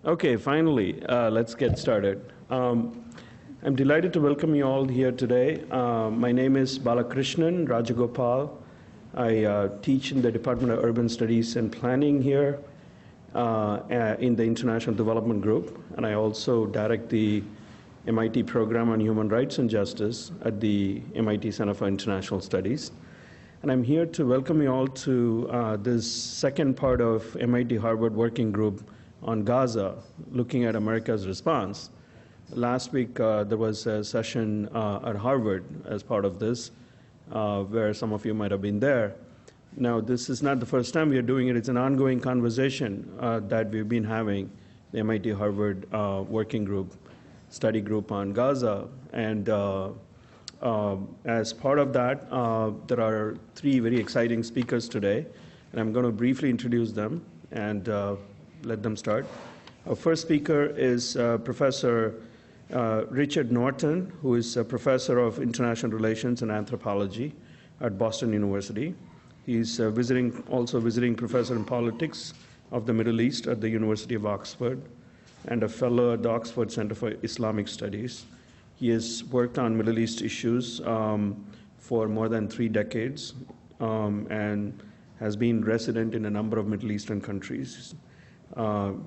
Okay, finally, let's get started. I'm delighted to welcome you all here today. My name is Balakrishnan Rajagopal. I teach in the Department of Urban Studies and Planning here in the International Development Group, and I also direct the MIT Program on Human Rights and Justice at the MIT Center for International Studies. And I'm here to welcome you all to this second part of MIT Harvard Working Group on Gaza, looking at America's response. Last week, there was a session at Harvard as part of this, where some of you might have been there. Now, this is not the first time we are doing it. It's an ongoing conversation that we've been having, the MIT Harvard Working Group, study group on Gaza. And as part of that, there are three very exciting speakers today, and I'm going to briefly introduce them and let them start. Our first speaker is Professor Richard Norton, who is a professor of international relations and anthropology at Boston University. He's also visiting professor in politics of the Middle East at the University of Oxford and a fellow at the Oxford Center for Islamic Studies. He has worked on Middle East issues for more than 3 decades and has been resident in a number of Middle Eastern countries.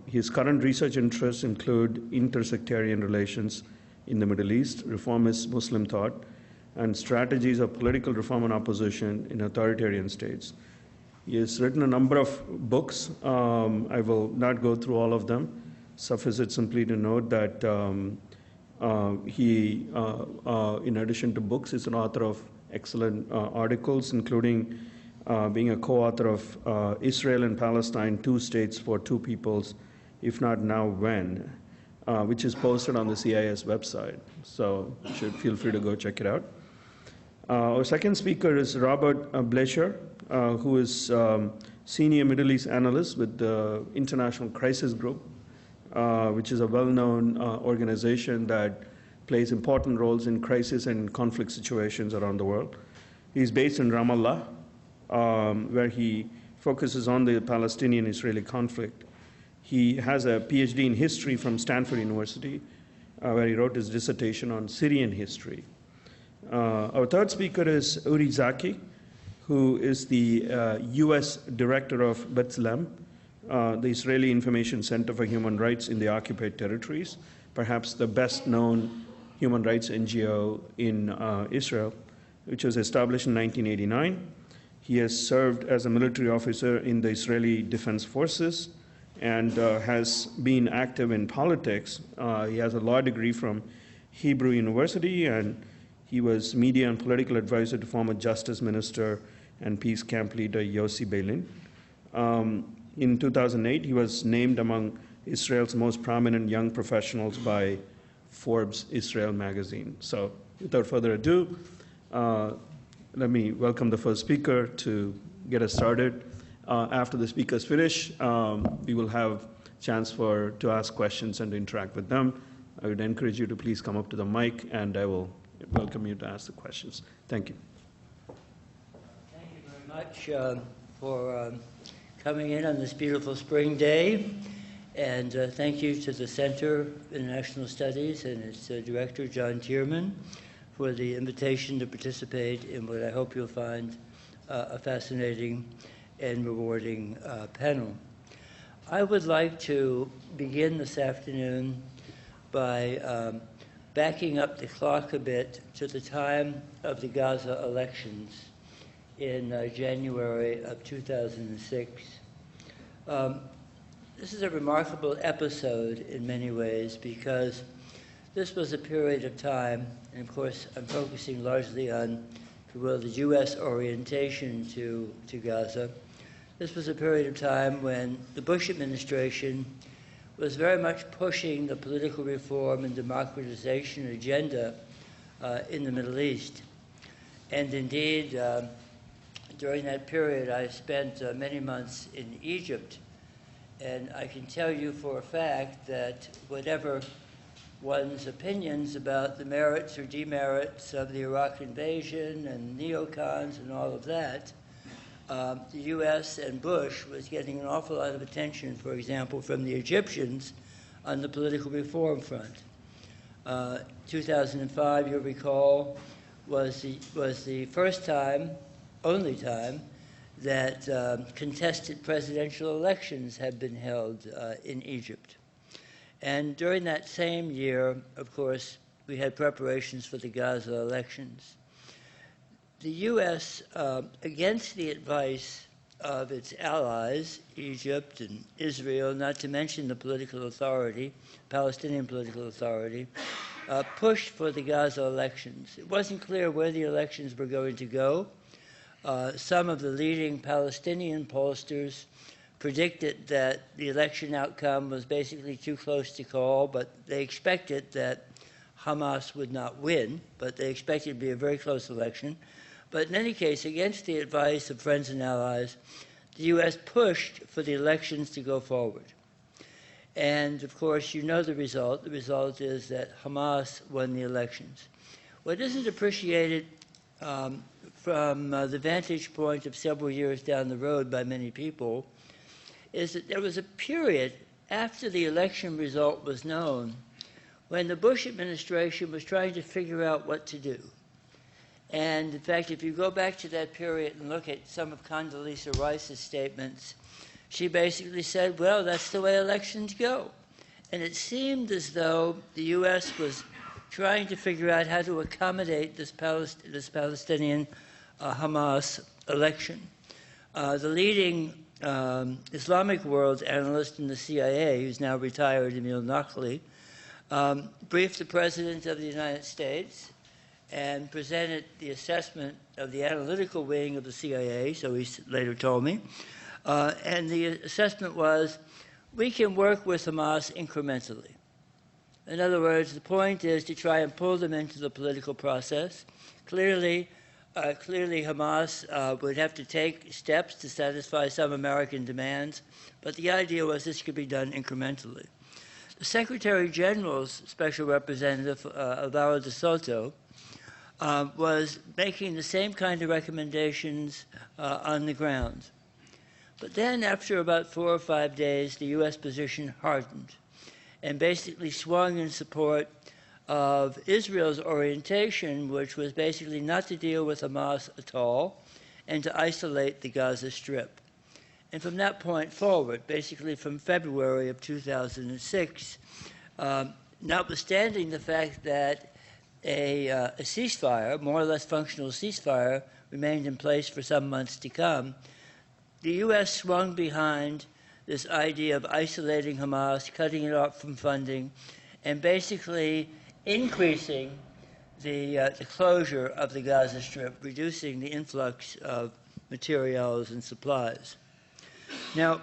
His current research interests include intersectarian relations in the Middle East, reformist Muslim thought, and strategies of political reform and opposition in authoritarian states. He has written a number of books. I will not go through all of them. Suffice it simply to note that he, in addition to books, is an author of excellent articles, including being a co-author of Israel and Palestine, 2 states for 2 peoples, if not now, when, which is posted on the CIS website. So you should feel free to go check it out. Our second speaker is Robert Blecher, who is senior Middle East analyst with the International Crisis Group, which is a well-known organization that plays important roles in crisis and conflict situations around the world. He's based in Ramallah, where he focuses on the Palestinian-Israeli conflict. He has a PhD in history from Stanford University, where he wrote his dissertation on Syrian history. Our third speaker is Uri Zaki, who is the U.S. director of Bethlem, the Israeli Information Center for Human Rights in the Occupied Territories, perhaps the best-known human rights NGO in Israel, which was established in 1989. He has served as a military officer in the Israeli Defense Forces and has been active in politics. He has a law degree from Hebrew University, and he was media and political advisor to former Justice Minister and Peace Camp leader Yossi Beilin. In 2008, he was named among Israel's most prominent young professionals by Forbes Israel magazine. So without further ado, let me welcome the first speaker to get us started. After the speakers finish, we will have a chance to ask questions and to interact with them. I would encourage you to please come up to the mic, and I will welcome you to ask the questions. Thank you. Thank you very much for coming in on this beautiful spring day. And thank you to the Center for International Studies and its director, John Tierman, for the invitation to participate in what I hope you'll find a fascinating and rewarding panel. I would like to begin this afternoon by backing up the clock a bit to the time of the Gaza elections in January of 2006. This is a remarkable episode in many ways because this was a period of time, and of course I'm focusing largely on, if you will, the U.S. orientation to Gaza. This was a period of time when the Bush administration was very much pushing the political reform and democratization agenda in the Middle East. And indeed, during that period, I spent many months in Egypt, and I can tell you for a fact that whatever one's opinions about the merits or demerits of the Iraq invasion and neocons and all of that, the U.S. and Bush was getting an awful lot of attention, for example, from the Egyptians on the political reform front. 2005, you'll recall, was the first time, only time, that contested presidential elections had been held in Egypt. And during that same year, of course, we had preparations for the Gaza elections. The U.S., against the advice of its allies, Egypt and Israel, not to mention the political authority, Palestinian political authority, pushed for the Gaza elections. It wasn't clear where the elections were going to go. Some of the leading Palestinian pollsters predicted that the election outcome was basically too close to call, but they expected that Hamas would not win, but they expected it to be a very close election. But in any case, against the advice of friends and allies, the U.S. pushed for the elections to go forward. And, of course, you know the result. The result is that Hamas won the elections. What isn't appreciated from the vantage point of several years down the road by many people is that there was a period after the election result was known when the Bush administration was trying to figure out what to do. And, in fact, if you go back to that period and look at some of Condoleezza Rice's statements, she basically said, well, that's the way elections go. And it seemed as though the U.S. was trying to figure out how to accommodate this Palestinian Hamas election. The leading Islamic world analyst in the CIA, who's now retired, Emil Nachli, briefed the President of the United States and presented the assessment of the analytical wing of the CIA, so he later told me. And the assessment was, we can work with Hamas incrementally. In other words, the point is to try and pull them into the political process. Clearly Hamas would have to take steps to satisfy some American demands, but the idea was this could be done incrementally. The Secretary General's Special Representative, Alvaro de Soto, was making the same kind of recommendations on the ground. But then, after about 4 or 5 days, the U.S. position hardened and basically swung in support of Israel's orientation, which was basically not to deal with Hamas at all and to isolate the Gaza Strip. And from that point forward, basically from February of 2006, notwithstanding the fact that a ceasefire, more or less functional ceasefire, remained in place for some months to come, the U.S. swung behind this idea of isolating Hamas, cutting it off from funding, and basically increasing the closure of the Gaza Strip, reducing the influx of materials and supplies. Now,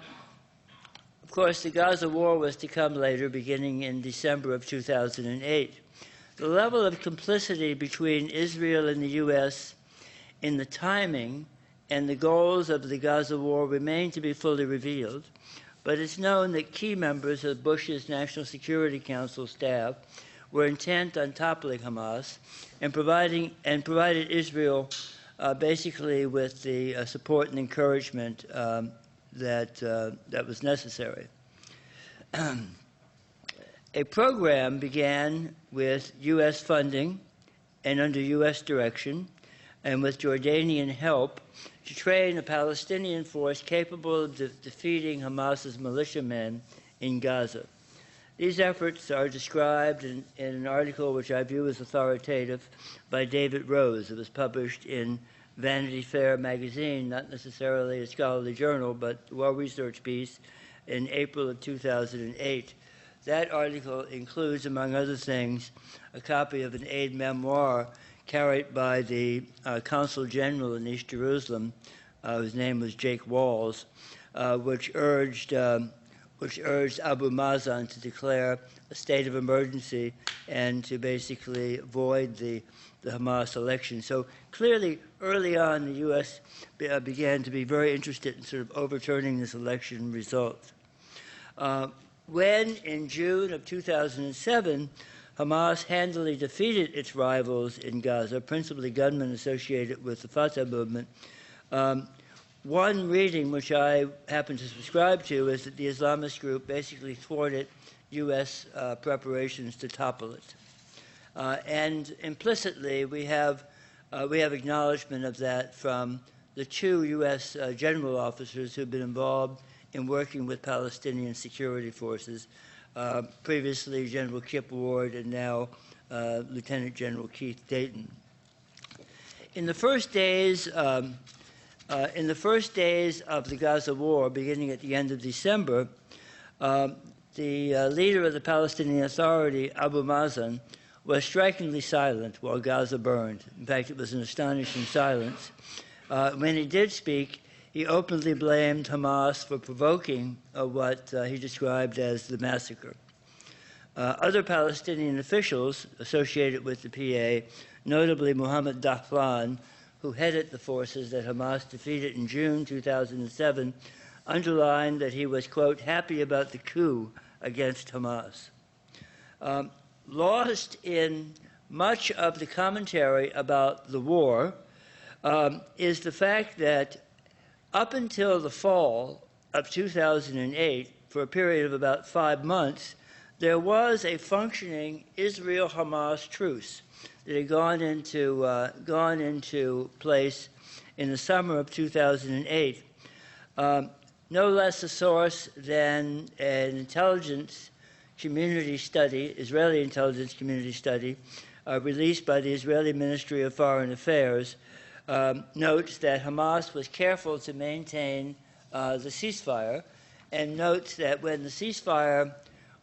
of course, the Gaza War was to come later, beginning in December of 2008. The level of complicity between Israel and the U.S. in the timing and the goals of the Gaza War remain to be fully revealed, but it's known that key members of Bush's National Security Council staff were intent on toppling Hamas and provided Israel basically with the support and encouragement that was necessary. A program began with U.S. funding and under U.S. direction and with Jordanian help to train a Palestinian force capable of defeating Hamas's militiamen in Gaza. These efforts are described in an article which I view as authoritative by David Rose. It was published in Vanity Fair magazine, not necessarily a scholarly journal, but a well-researched piece in April of 2008. That article includes, among other things, a copy of an aide memoir carried by the Consul General in East Jerusalem, whose name was Jake Walls, which urged Abu Mazen to declare a state of emergency and to basically void the Hamas election. So clearly, early on, the U.S. began to be very interested in sort of overturning this election result. When, in June of 2007, Hamas handily defeated its rivals in Gaza, principally gunmen associated with the Fatah movement, One reading, which I happen to subscribe to, is that the Islamist group basically thwarted U.S. Preparations to topple it. And implicitly, we have acknowledgement of that from the two U.S. General officers who've been involved in working with Palestinian security forces, previously General Kip Ward and now Lieutenant General Keith Dayton. In the first days of the Gaza War, beginning at the end of December, the leader of the Palestinian Authority, Abu Mazen, was strikingly silent while Gaza burned. In fact, it was an astonishing silence. When he did speak, he openly blamed Hamas for provoking what he described as the massacre. Other Palestinian officials associated with the PA, notably Mohammed Dahlan, who headed the forces that Hamas defeated in June 2007, underlined that he was, quote, happy about the coup against Hamas. Lost in much of the commentary about the war is the fact that up until the fall of 2008, for a period of about 5 months, there was a functioning Israel-Hamas truce that had gone into place in the summer of 2008. No less a source than an intelligence community study, Israeli intelligence community study, released by the Israeli Ministry of Foreign Affairs, notes that Hamas was careful to maintain the ceasefire, and notes that when the ceasefire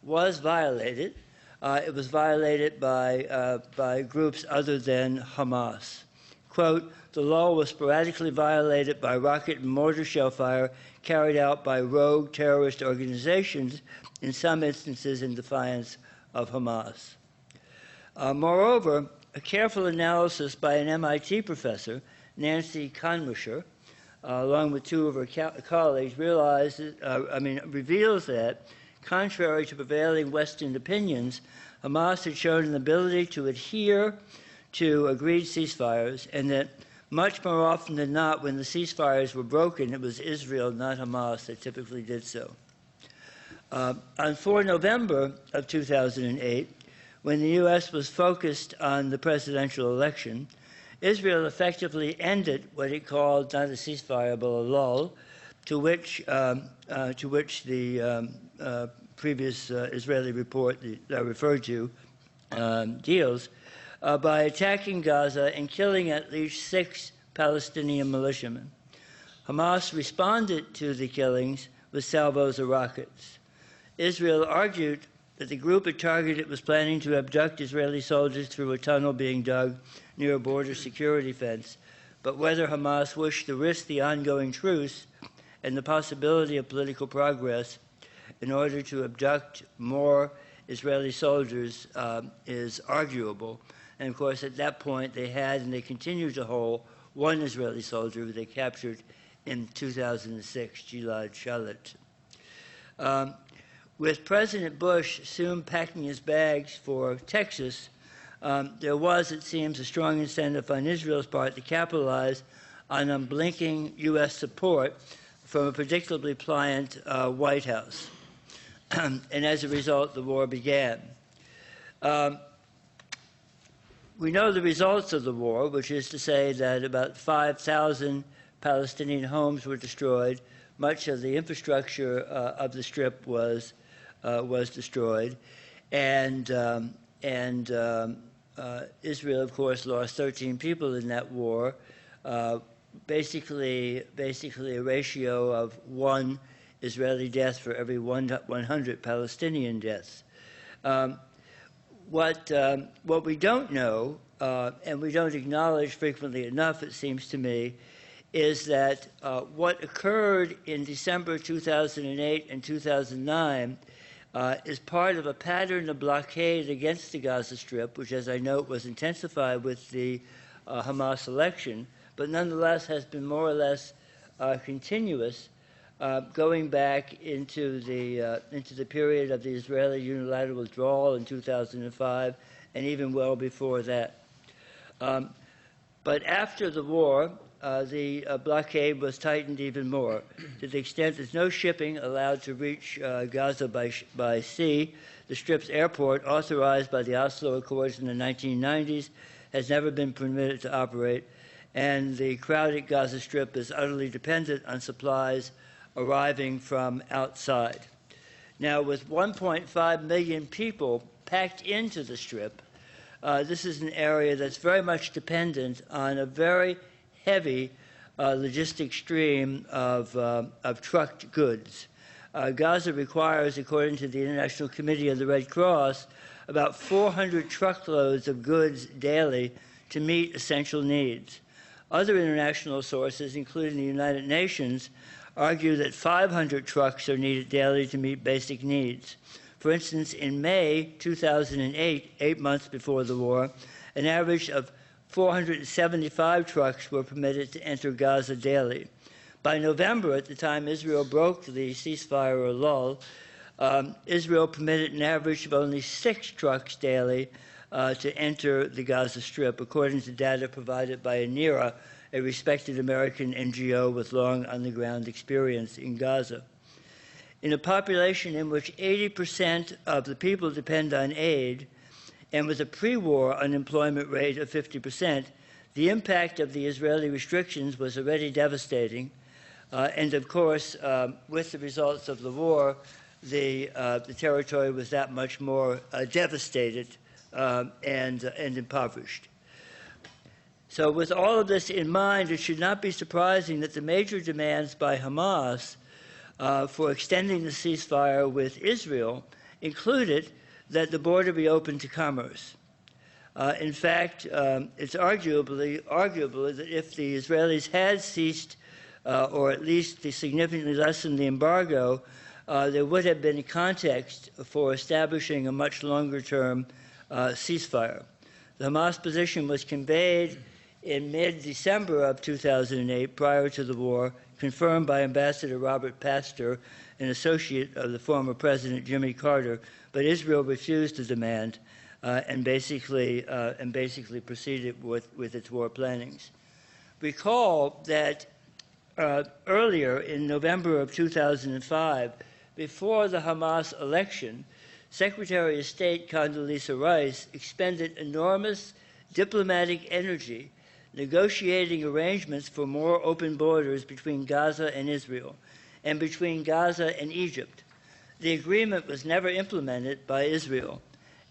was violated, it was violated by groups other than Hamas. Quote, the law was sporadically violated by rocket and mortar shell fire carried out by rogue terrorist organizations, in some instances in defiance of Hamas. Moreover, a careful analysis by an MIT professor, Nancy Conwisher, along with two of her colleagues, reveals that, contrary to prevailing Western opinions, Hamas had shown an ability to adhere to agreed ceasefires, and that much more often than not, when the ceasefires were broken, it was Israel, not Hamas, that typically did so. On 4 November of 2008, when the U.S. was focused on the presidential election, Israel effectively ended what it called not a ceasefire but a lull, to which the previous Israeli report that I referred to deals, by attacking Gaza and killing at least 6 Palestinian militiamen. Hamas responded to the killings with salvos of rockets. Israel argued that the group it targeted was planning to abduct Israeli soldiers through a tunnel being dug near a border security fence, but whether Hamas wished to risk the ongoing truce and the possibility of political progress in order to abduct more Israeli soldiers is arguable. And of course, at that point, they had and they continue to hold one Israeli soldier who they captured in 2006, Gilad Shalit. With President Bush soon packing his bags for Texas, there was, it seems, a strong incentive on Israel's part to capitalize on unblinking U.S. support from a predictably pliant White House. And as a result, the war began. We know the results of the war, which is to say that about 5,000 Palestinian homes were destroyed. Much of the infrastructure of the Strip was destroyed, and Israel, of course, lost 13 people in that war. Basically a ratio of 1 Israeli death for every 100 Palestinian deaths. What we don't know, and we don't acknowledge frequently enough, it seems to me, is that what occurred in December 2008 and 2009 is part of a pattern of blockade against the Gaza Strip, which, as I note, was intensified with the Hamas election, but nonetheless has been more or less continuous, going back into the period of the Israeli unilateral withdrawal in 2005, and even well before that. But after the war, the blockade was tightened even more, to the extent there's no shipping allowed to reach Gaza by sea. The Strip's airport, authorized by the Oslo Accords in the 1990s, has never been permitted to operate, and the crowded Gaza Strip is utterly dependent on supplies arriving from outside. Now, with 1.5 million people packed into the Strip, this is an area that's very much dependent on a very heavy logistic stream of trucked goods. Gaza requires, according to the International Committee of the Red Cross, about 400 truckloads of goods daily to meet essential needs. Other international sources, including the United Nations, argue that 500 trucks are needed daily to meet basic needs. For instance, in May 2008, 8 months before the war, an average of 475 trucks were permitted to enter Gaza daily. By November, at the time Israel broke the ceasefire or lull, Israel permitted an average of only 6 trucks daily to enter the Gaza Strip, according to data provided by ANIRA, a respected American NGO with long on-the-ground experience in Gaza. In a population in which 80% of the people depend on aid, and with a pre-war unemployment rate of 50%, the impact of the Israeli restrictions was already devastating. And of course, with the results of the war, the territory was that much more devastated and impoverished. So with all of this in mind, it should not be surprising that the major demands by Hamas for extending the ceasefire with Israel included that the border be open to commerce. In fact, it's arguable that if the Israelis had ceased or at least significantly lessened the embargo, there would have been a context for establishing a much longer-term ceasefire. The Hamas position was conveyed in mid-December of 2008, prior to the war, confirmed by Ambassador Robert Pastor, an associate of the former President Jimmy Carter, but Israel refused the demand and basically proceeded with its war plannings. Recall that earlier in November of 2005, before the Hamas election, Secretary of State Condoleezza Rice expended enormous diplomatic energy negotiating arrangements for more open borders between Gaza and Israel and between Gaza and Egypt. The agreement was never implemented by Israel.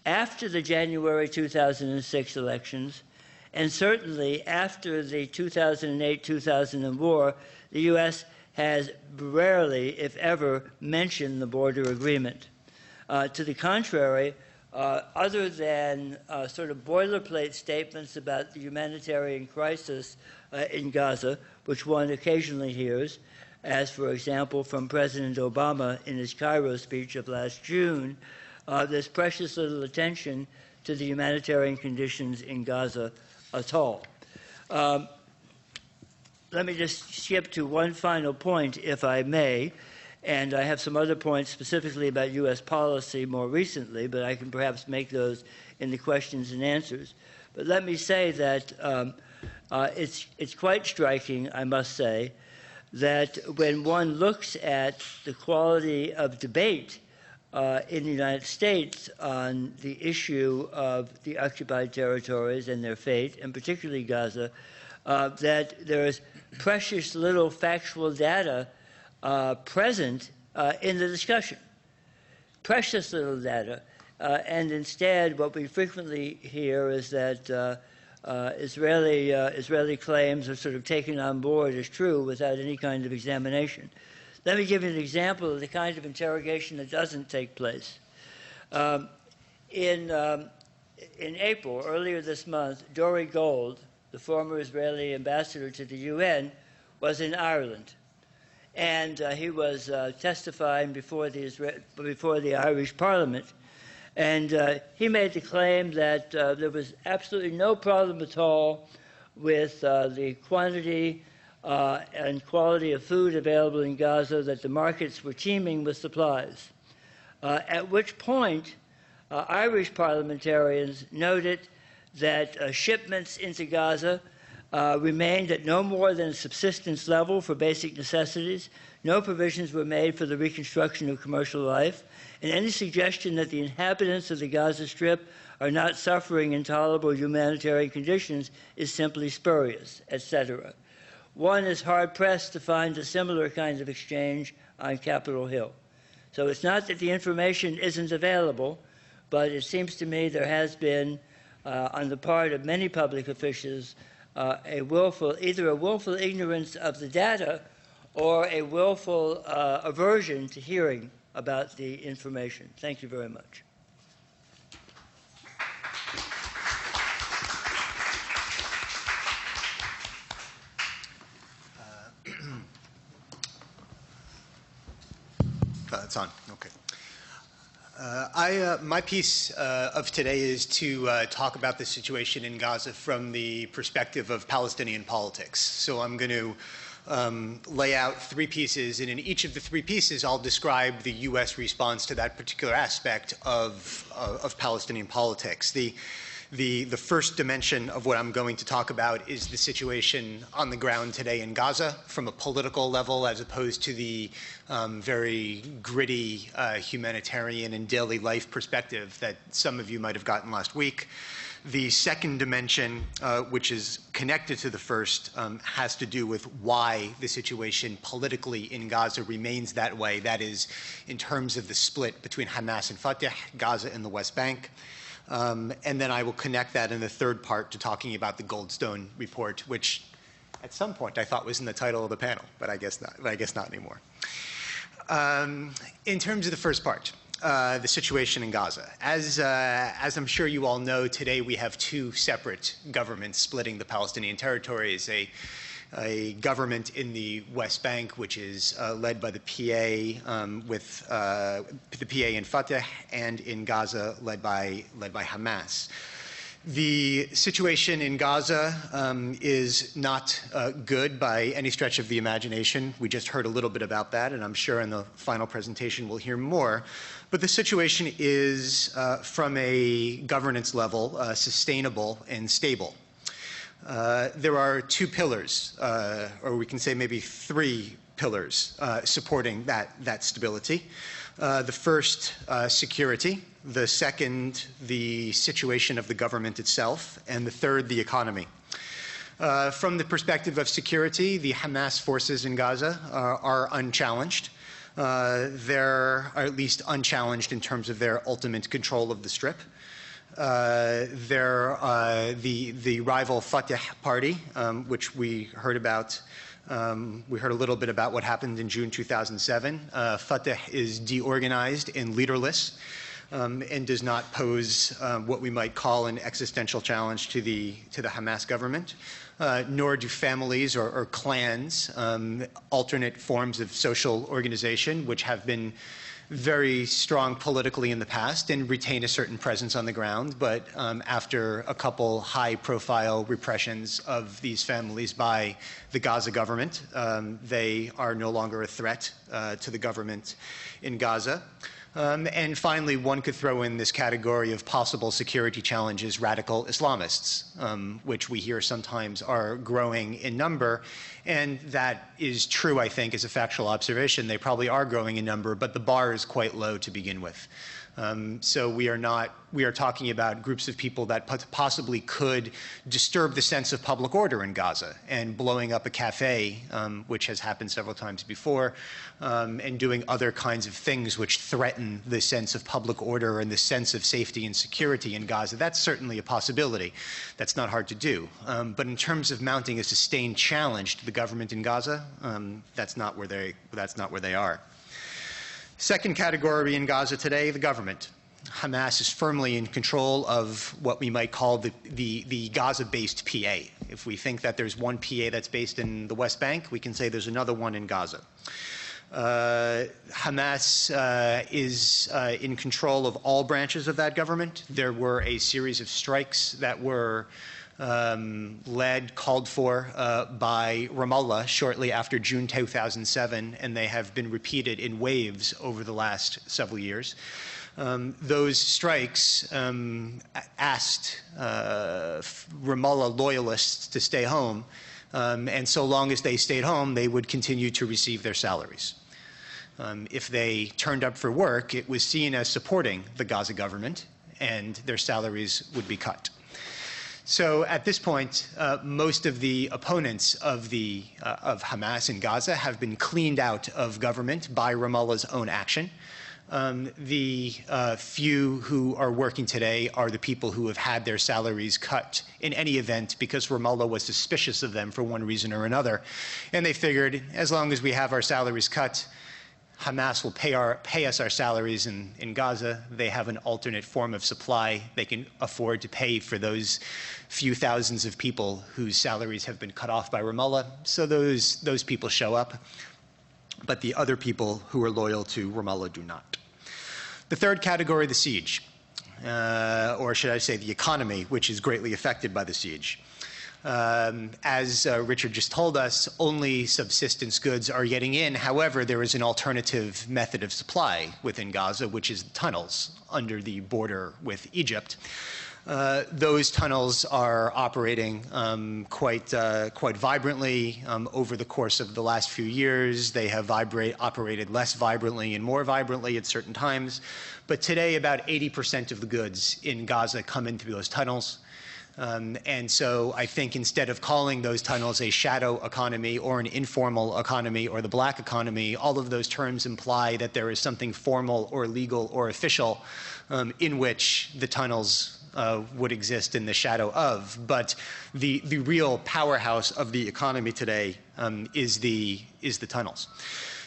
After the January 2006 elections, and certainly after the 2008-2000 war, the U.S. has rarely, if ever, mentioned the border agreement. To the contrary, other than sort of boilerplate statements about the humanitarian crisis in Gaza, which one occasionally hears, as, for example, from President Obama in his Cairo speech of last June, there's precious little attention to the humanitarian conditions in Gaza at all. Let me just skip to one final point, if I may, and I have some other points specifically about U.S. policy more recently, but I can perhaps make those in the questions and answers. But let me say that it's quite striking, I must say, that when one looks at the quality of debate in the United States on the issue of the occupied territories and their fate, and particularly Gaza, that there is precious little factual data present in the discussion. Precious little data. And instead, what we frequently hear is that Israeli claims are sort of taken on board as true without any kind of examination. Let me give you an example of the kind of interrogation that doesn't take place. In April, earlier this month, Dori Gold, the former Israeli ambassador to the UN, was in Ireland. And he was testifying before the Irish Parliament. And he made the claim that there was absolutely no problem at all with the quantity and quality of food available in Gaza, that the markets were teeming with supplies. At which point, Irish parliamentarians noted that shipments into Gaza remained at no more than a subsistence level for basic necessities. No provisions were made for the reconstruction of commercial life, and any suggestion that the inhabitants of the Gaza Strip are not suffering intolerable humanitarian conditions is simply spurious, etc. One is hard-pressed to find a similar kind of exchange on Capitol Hill. So it's not that the information isn't available, but it seems to me there has been, on the part of many public officials, either a willful ignorance of the data or a willful aversion to hearing about the information. Thank you very much. It's on. Okay. My piece of today is to talk about the situation in Gaza from the perspective of Palestinian politics. So I'm going to lay out three pieces, and in each of the three pieces, I'll describe the U.S. response to that particular aspect of Palestinian politics. The first dimension of what I'm going to talk about is the situation on the ground today in Gaza from a political level, as opposed to the very gritty humanitarian and daily life perspective that some of you might have gotten last week. The second dimension, which is connected to the first, has to do with why the situation politically in Gaza remains that way. That is, in terms of the split between Hamas and Fatah, Gaza and the West Bank. And then I will connect that in the third part to talking about the Goldstone report, which at some point I thought was in the title of the panel, but I guess not anymore. In terms of the first part, the situation in Gaza. As I'm sure you all know, today we have two separate governments splitting the Palestinian territories. A government in the West Bank, which is led by the PA, with the PA in Fatah, and in Gaza, led by Hamas. The situation in Gaza is not good by any stretch of the imagination. We just heard a little bit about that, and I'm sure in the final presentation we'll hear more. But the situation is, from a governance level, sustainable and stable. There are two pillars, or we can say maybe three pillars, supporting that stability. The first, security. The second, the situation of the government itself. And the third, the economy. From the perspective of security, the Hamas forces in Gaza are unchallenged. They're at least unchallenged in terms of their ultimate control of the Strip. The rival Fatah party, which we heard about, we heard a little bit about what happened in June 2007. Fatah is deorganized and leaderless, and does not pose what we might call an existential challenge to the Hamas government. Nor do families or clans, alternate forms of social organization, which have been very strong politically in the past and retain a certain presence on the ground, but after a couple high-profile repressions of these families by the Gaza government, they are no longer a threat to the government in Gaza. And finally, one could throw in this category of possible security challenges, radical Islamists, which we hear sometimes are growing in number. And that is true, I think, as a factual observation. They probably are growing in number, but the bar is quite low to begin with. So we are talking about groups of people that possibly could disturb the sense of public order in Gaza, and blowing up a cafe, which has happened several times before, and doing other kinds of things which threaten the sense of public order and the sense of safety and security in Gaza. That's certainly a possibility. That's not hard to do. But in terms of mounting a sustained challenge to the government in Gaza, that's not where they are. Second category in Gaza today, the government. Hamas is firmly in control of what we might call the Gaza-based PA. If we think that there's one PA that's based in the West Bank, we can say there's another one in Gaza. Hamas is in control of all branches of that government. There were a series of strikes that were called for by Ramallah shortly after June 2007, and they have been repeated in waves over the last several years. Those strikes asked Ramallah loyalists to stay home, and so long as they stayed home, they would continue to receive their salaries. If they turned up for work, it was seen as supporting the Gaza government, and their salaries would be cut. So at this point, most of the opponents of Hamas in Gaza have been cleaned out of government by Ramallah's own action. The few who are working today are the people who have had their salaries cut in any event because Ramallah was suspicious of them for one reason or another. And they figured, as long as we have our salaries cut, Hamas will pay us our salaries in Gaza. They have an alternate form of supply. They can afford to pay for those few thousands of people whose salaries have been cut off by Ramallah. So those people show up. But the other people who are loyal to Ramallah do not. The third category, the siege, or should I say the economy, which is greatly affected by the siege. As Richard just told us, only subsistence goods are getting in. However, there is an alternative method of supply within Gaza, which is tunnels under the border with Egypt. Those tunnels are operating quite vibrantly over the course of the last few years. They have operated less vibrantly and more vibrantly at certain times. But today, about 80% of the goods in Gaza come in through those tunnels. And so I think instead of calling those tunnels a shadow economy or an informal economy or the black economy, all of those terms imply that there is something formal or legal or official in which the tunnels would exist in the shadow of. But the real powerhouse of the economy today is the tunnels.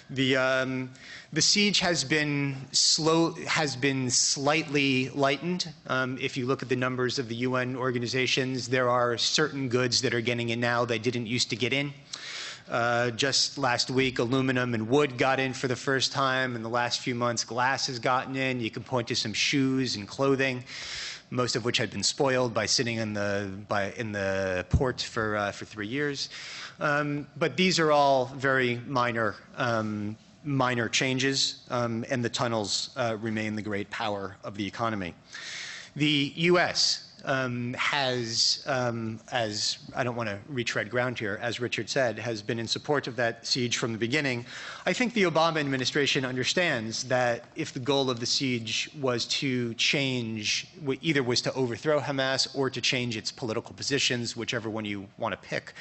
The siege has been slightly lightened. If you look at the numbers of the UN organizations, there are certain goods that are getting in now that didn't used to get in. Just last week, aluminum and wood got in for the first time. In the last few months, glass has gotten in. You can point to some shoes and clothing, most of which had been spoiled by sitting in the port for 3 years. But these are all very minor changes, and the tunnels remain the great power of the economy. The U.S. Has, as I don't want to retread ground here, as Richard said, has been in support of that siege from the beginning. I think the Obama administration understands that if the goal of the siege was to change, either was to overthrow Hamas or to change its political positions, whichever one you want to pick,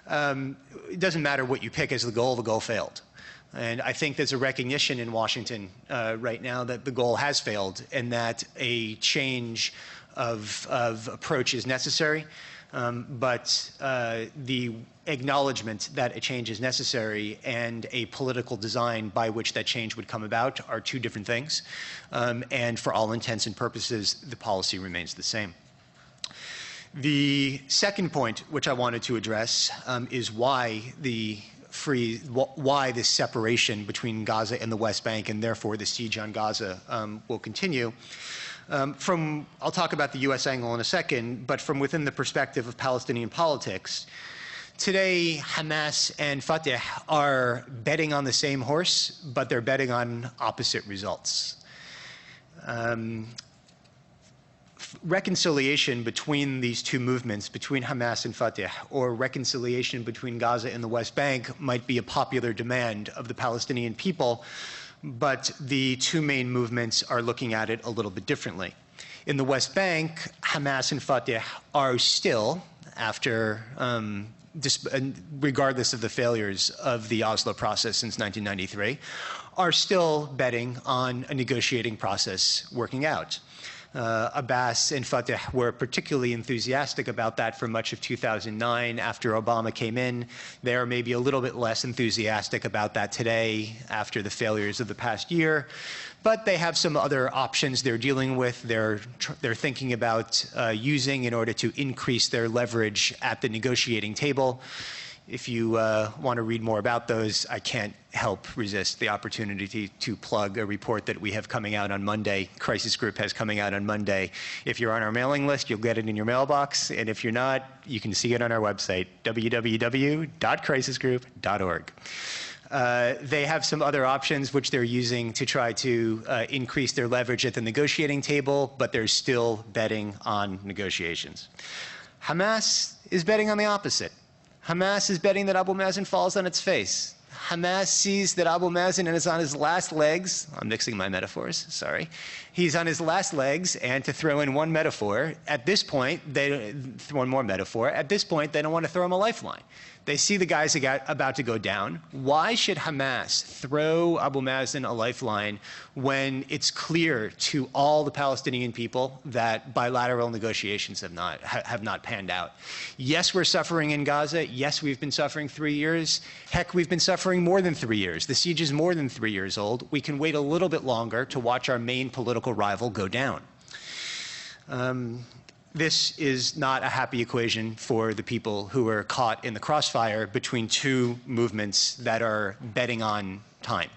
it doesn't matter what you pick as the goal failed. And I think there's a recognition in Washington right now that the goal has failed and that a change of approach is necessary, but the acknowledgement that a change is necessary and a political design by which that change would come about are two different things. And for all intents and purposes, the policy remains the same. The second point which I wanted to address is why this separation between Gaza and the West Bank and therefore the siege on Gaza will continue. I'll talk about the U.S. angle in a second, but from within the perspective of Palestinian politics, today Hamas and Fatah are betting on the same horse, but they're betting on opposite results. Reconciliation between these two movements, between Hamas and Fatah, or reconciliation between Gaza and the West Bank might be a popular demand of the Palestinian people, but the two main movements are looking at it a little bit differently. In the West Bank, Hamas and Fatah are still, after, regardless of the failures of the Oslo process since 1993, are still betting on a negotiating process working out. Abbas and Fatah were particularly enthusiastic about that for much of 2009 after Obama came in. They are maybe a little bit less enthusiastic about that today after the failures of the past year. But they have some other options they're dealing with, they're thinking about using in order to increase their leverage at the negotiating table. If you want to read more about those, I can't help resist the opportunity to plug a report that we have coming out on Monday. Crisis Group has coming out on Monday. If you're on our mailing list, you'll get it in your mailbox. And if you're not, you can see it on our website, www.crisisgroup.org. They have some other options which they're using to try to increase their leverage at the negotiating table, but they're still betting on negotiations. Hamas is betting on the opposite. Hamas is betting that Abu Mazen falls on its face. Hamas sees that Abu Mazen is on his last legs. I'm mixing my metaphors, sorry. He's on his last legs, and to throw in one metaphor, at this point, one more metaphor, at this point, they don't want to throw him a lifeline. They see the guys about to go down. Why should Hamas throw Abu Mazen a lifeline when it's clear to all the Palestinian people that bilateral negotiations have not panned out? Yes, we're suffering in Gaza. Yes, we've been suffering 3 years. Heck, we've been suffering more than 3 years. The siege is more than 3 years old. We can wait a little bit longer to watch our main political rival go down. This is not a happy equation for the people who are caught in the crossfire between two movements that are betting on time.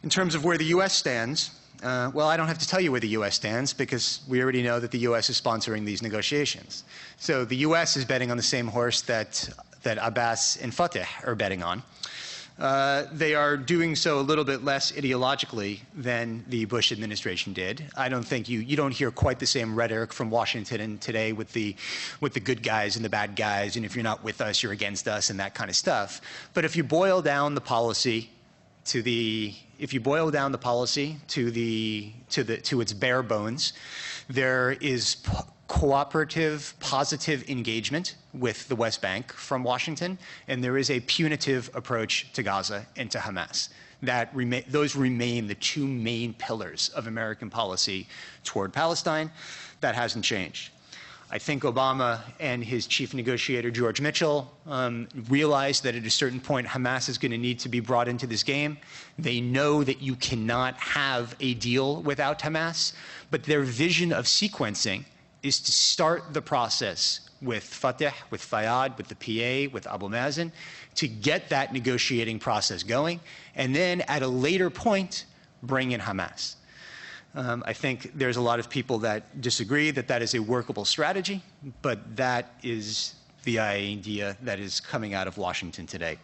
In terms of where the U.S. stands, well, I don't have to tell you where the U.S. stands because we already know that the U.S. is sponsoring these negotiations. So the U.S. is betting on the same horse that Abbas and Fatah are betting on. They are doing so a little bit less ideologically than the Bush administration did. I don't think you don't hear quite the same rhetoric from Washington today with the good guys and the bad guys, and if you're not with us, you're against us, and that kind of stuff. But if you boil down the policy to its bare bones, there is cooperative, positive engagement with the West Bank from Washington, and there is a punitive approach to Gaza and to Hamas. Those remain the two main pillars of American policy toward Palestine. That hasn't changed. I think Obama and his chief negotiator, George Mitchell, realized that at a certain point, Hamas is going to need to be brought into this game. They know that you cannot have a deal without Hamas, but their vision of sequencing is to start the process with Fatah, with Fayyad, with the PA, with Abu Mazen, to get that negotiating process going, and then at a later point, bring in Hamas. I think there's a lot of people that disagree that that is a workable strategy, but that is the idea that is coming out of Washington today.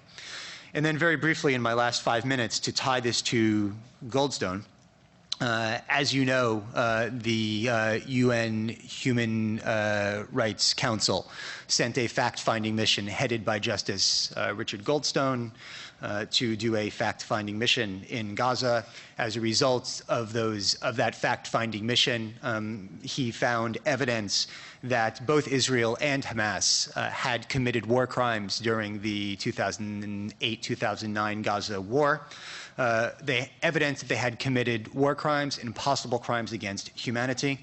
And then very briefly in my last 5 minutes to tie this to Goldstone, as you know, the UN Human Rights Council sent a fact-finding mission headed by Justice Richard Goldstone to do a fact-finding mission in Gaza. As a result of that fact-finding mission, he found evidence that both Israel and Hamas had committed war crimes during the 2008-2009 Gaza War. Evidence that they had committed war crimes and possible crimes against humanity.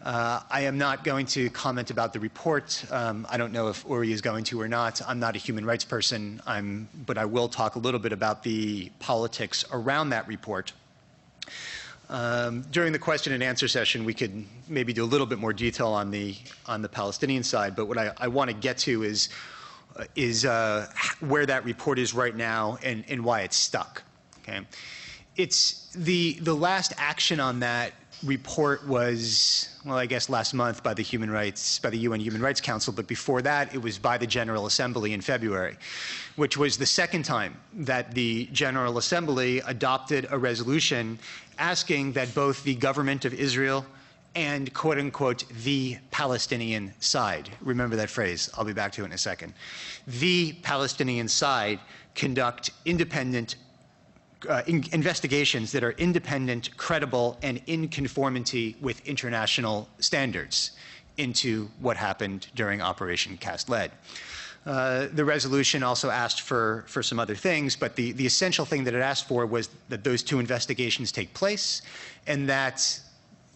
I am not going to comment about the report. I don't know if Uri is going to or not. I'm not a human rights person, but I will talk a little bit about the politics around that report. During the question and answer session, we could maybe do a little bit more detail on the Palestinian side, but what I want to get to is where that report is right now and why it's stuck. Okay, it's the last action on that report was, well, I guess last month by the UN Human Rights Council, but before that it was by the General Assembly in February, which was the second time that the General Assembly adopted a resolution asking that both the government of Israel and quote unquote the Palestinian side, remember that phrase, I'll be back to it in a second, the Palestinian side conduct independent investigations that are independent, credible, and in conformity with international standards into what happened during Operation Cast Lead. The resolution also asked for some other things, but the essential thing that it asked for was that those two investigations take place, and that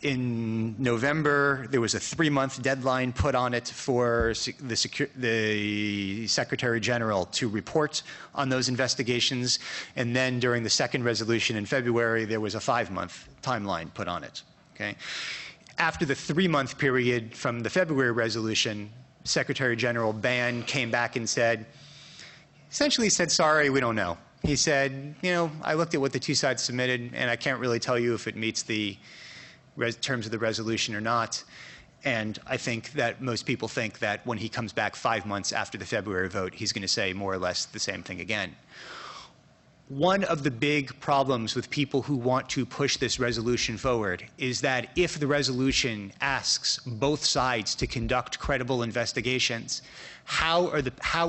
in November, there was a 3-month deadline put on it for the Secretary General to report on those investigations. And then during the second resolution in February, there was a 5-month timeline put on it. Okay? After the 3-month period from the February resolution, Secretary General Ban came back and essentially said, sorry, we don't know. He said, I looked at what the two sides submitted, and I can't really tell you if it meets the terms of the resolution or not. And I think that most people think that when he comes back 5 months after the February vote, he's going to say more or less the same thing again. One of the big problems with people who want to push this resolution forward is that if the resolution asks both sides to conduct credible investigations, how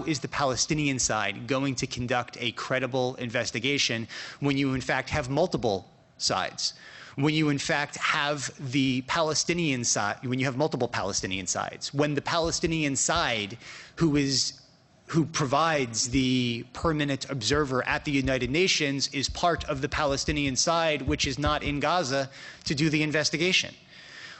is the Palestinian side going to conduct a credible investigation when you in fact have multiple sides? When you in fact have the Palestinian side, when you have multiple Palestinian sides, when the Palestinian side who provides the permanent observer at the United Nations is part of the Palestinian side, which is not in Gaza, to do the investigation.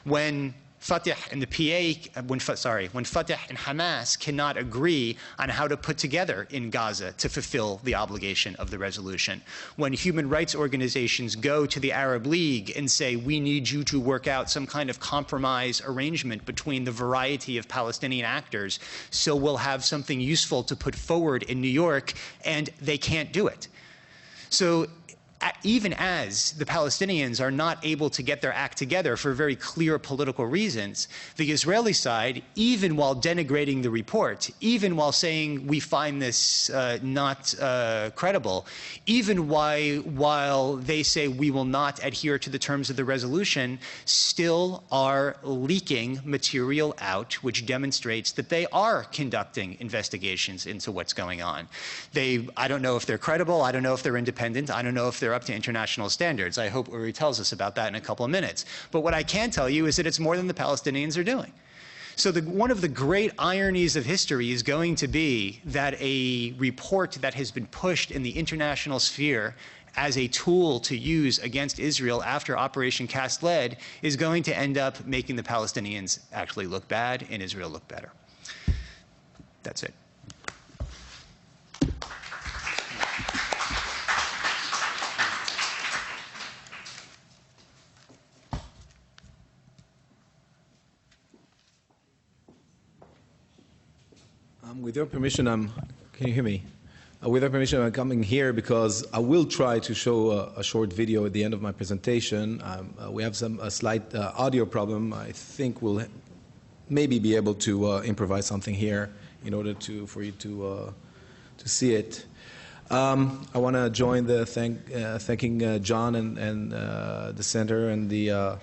When Fatah and the PA, when Fatah and Hamas cannot agree on how to put together in Gaza to fulfill the obligation of the resolution. When human rights organizations go to the Arab League and say, we need you to work out some kind of compromise arrangement between the variety of Palestinian actors so we'll have something useful to put forward in New York, and they can't do it. So even as the Palestinians are not able to get their act together for very clear political reasons, the Israeli side, even while denigrating the report, even while saying we find this not credible, even while they say we will not adhere to the terms of the resolution, still are leaking material out which demonstrates that they are conducting investigations into what's going on. I don't know if they're credible, I don't know if they're independent, I don't know if they're up to international standards. I hope Uri tells us about that in a couple of minutes. But what I can tell you is that it's more than the Palestinians are doing. So one of the great ironies of history is going to be that a report that has been pushed in the international sphere as a tool to use against Israel after Operation Cast Lead is going to end up making the Palestinians actually look bad and Israel look better. That's it. With your permission, can you hear me? With your permission, I'm coming here because I will try to show a short video at the end of my presentation. We have a slight audio problem. I think we'll maybe be able to improvise something here in order for you to see it. I want to join the thanking John and the center and the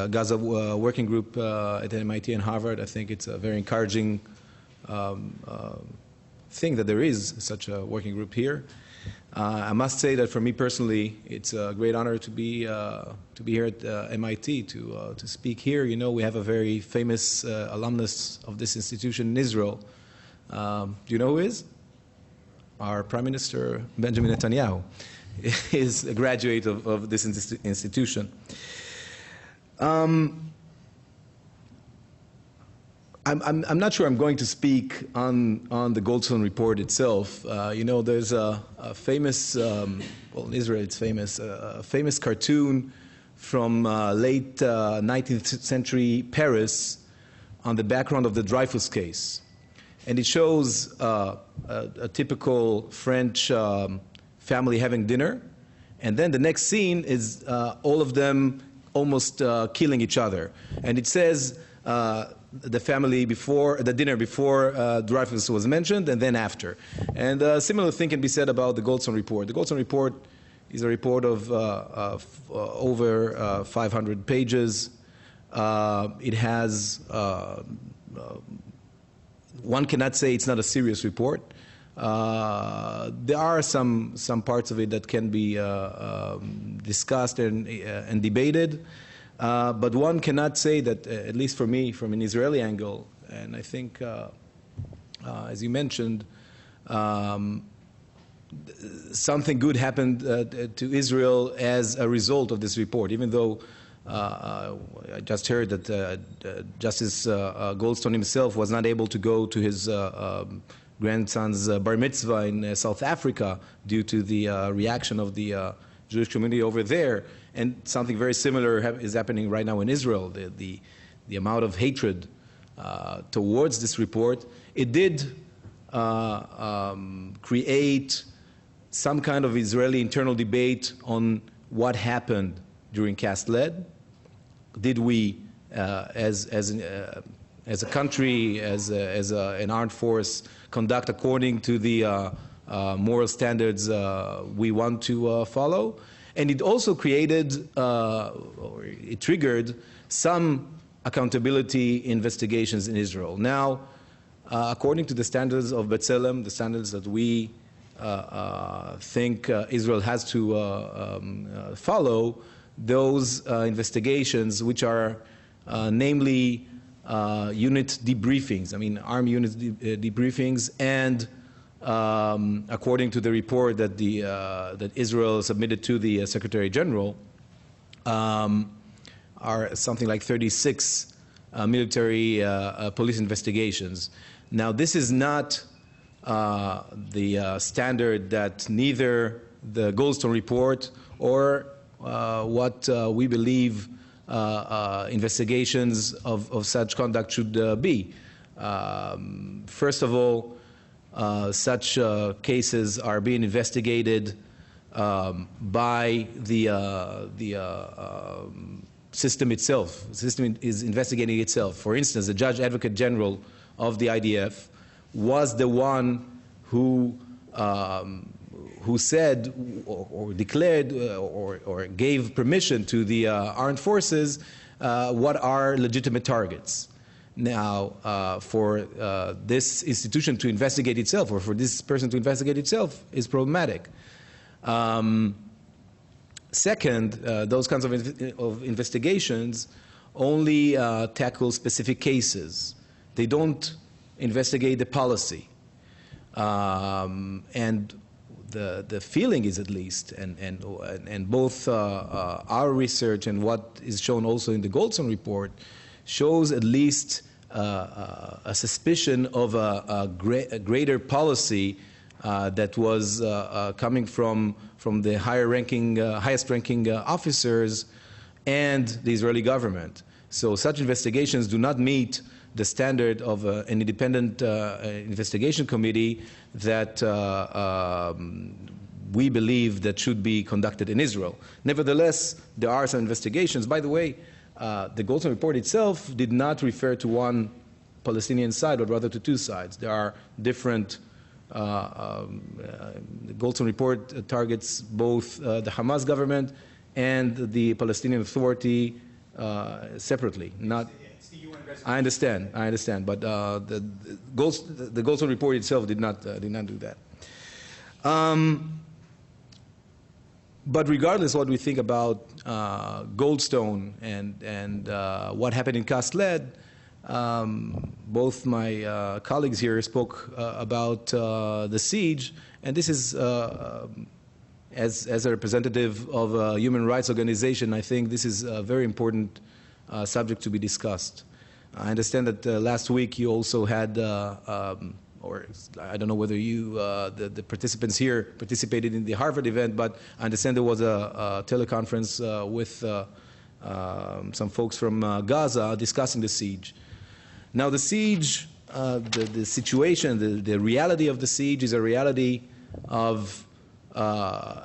Gaza working group at MIT and Harvard. I think it's a very encouraging thing that there is such a working group here. I must say that for me personally, it's a great honor to be here at MIT to speak here. You know, we have a very famous alumnus of this institution in Israel. Do you know who is? Our Prime Minister Benjamin Netanyahu is a graduate of this institution. I'm not sure I'm going to speak on the Goldstone report itself. You know, there's a famous, well, in Israel it's famous, a famous cartoon from late 19th century Paris on the background of the Dreyfus case. And it shows a typical French family having dinner. And then the next scene is all of them almost killing each other. And it says, the family before, the dinner before Dreyfus was mentioned, and then after. And a similar thing can be said about the Goldstone report. The Goldstone report is a report of over 500 pages. It has, one cannot say it's not a serious report. There are some parts of it that can be discussed and debated. But one cannot say that, at least for me, from an Israeli angle, and I think, as you mentioned, something good happened to Israel as a result of this report, even though I just heard that Justice Goldstone himself was not able to go to his grandson's bar mitzvah in South Africa due to the reaction of the Jewish community over there. And something very similar is happening right now in Israel. The amount of hatred towards this report, it did create some kind of Israeli internal debate on what happened during Cast Lead. Did we as a country, as an armed force, conduct according to the moral standards we want to follow. And it also created, or it triggered, some accountability investigations in Israel. Now, according to the standards of Bethlem, the standards that we think Israel has to follow, those investigations, which are namely unit debriefings, armed unit debriefings, and according to the report that that Israel submitted to the Secretary General, are something like 36 military police investigations. Now, this is not the standard that neither the Goldstone report or what we believe investigations of such conduct should be. First of all, such cases are being investigated by the system itself. The system is investigating itself. For instance, the Judge Advocate General of the IDF was the one who said or declared or gave permission to the armed forces what are legitimate targets. Now, for this institution to investigate itself, or for this person to investigate itself, is problematic. Second, those kinds of investigations only tackle specific cases. They don't investigate the policy. And the feeling is, at least, and both our research and what is shown also in the Goldstone report shows at least a suspicion of a greater policy that was coming from the highest-ranking officers and the Israeli government. So such investigations do not meet the standard of an independent investigation committee that we believe that should be conducted in Israel. Nevertheless, there are some investigations. By the way, the Goldstone report itself did not refer to one Palestinian side, but rather to two sides. There are different. The Goldstone report targets both the Hamas government and the Palestinian Authority separately. Not. I understand, but the Goldstone report itself did not do that. But regardless of what we think about Goldstone and what happened in Kasled, both my colleagues here spoke about the siege, and this is, as a representative of a human rights organization, I think this is a very important subject to be discussed. I understand that last week you also had, or I don't know whether you, the participants here, participated in the Harvard event, but I understand there was a teleconference with some folks from Gaza discussing the siege. Now, the siege, the situation, the reality of the siege is a reality of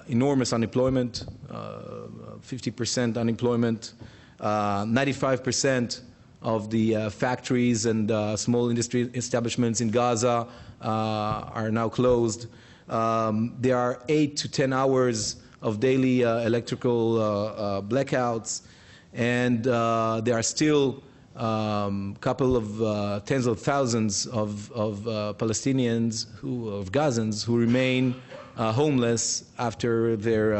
enormous unemployment, 50% unemployment, 95% of the factories and small industry establishments in Gaza are now closed. There are 8 to 10 hours of daily electrical blackouts, and there are still couple of tens of thousands of Palestinians, of Gazans, who remain homeless after their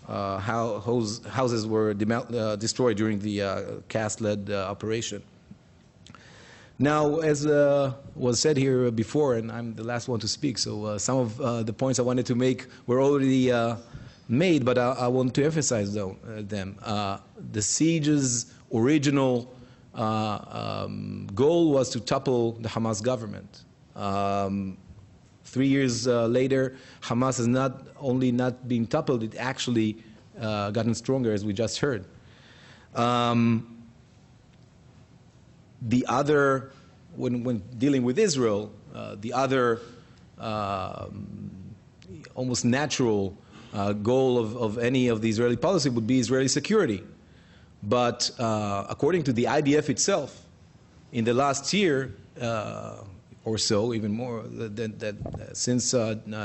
houses were destroyed during the Kasled operation. Now, as was said here before, and I'm the last one to speak, so some of the points I wanted to make were already made, but I want to emphasize them. The siege's original goal was to topple the Hamas government. 3 years later, Hamas has not only not been toppled, it actually gotten stronger, as we just heard. The other, when dealing with Israel, the other almost natural goal of any of the Israeli policy would be Israeli security. But according to the IDF itself, in the last year or so, even more, since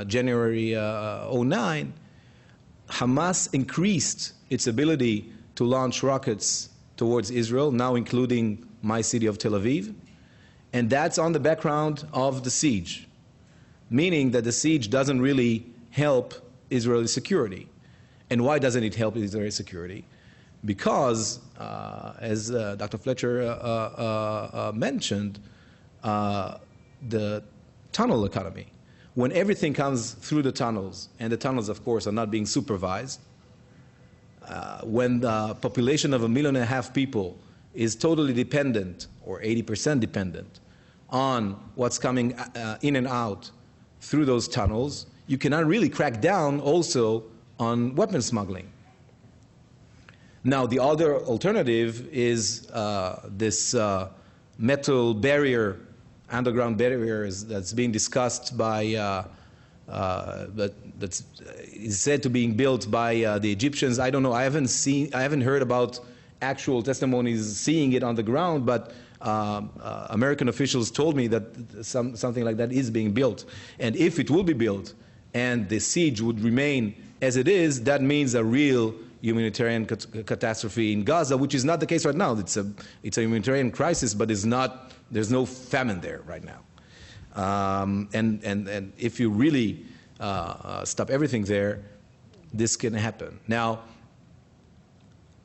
January 09, Hamas increased its ability to launch rockets towards Israel, now including my city of Tel Aviv. And that's on the background of the siege, meaning that the siege doesn't really help Israeli security. And why doesn't it help Israeli security? Because, as Dr. Fletcher mentioned, the tunnel economy. When everything comes through the tunnels, and the tunnels, of course, are not being supervised, when the population of 1.5 million people is totally dependent, or 80% dependent, on what's coming in and out through those tunnels, you cannot really crack down also on weapon smuggling. Now, the other alternative is this metal barrier, underground barriers that's being discussed by, that's is said to being built by the Egyptians. I don't know. I haven't heard about actual testimonies seeing it on the ground, but American officials told me that something like that is being built. And if it will be built and the siege would remain as it is, that means a real humanitarian catastrophe in Gaza, which is not the case right now. It's a humanitarian crisis, but there's no famine there right now. And if you really stop everything there, this can happen. Now,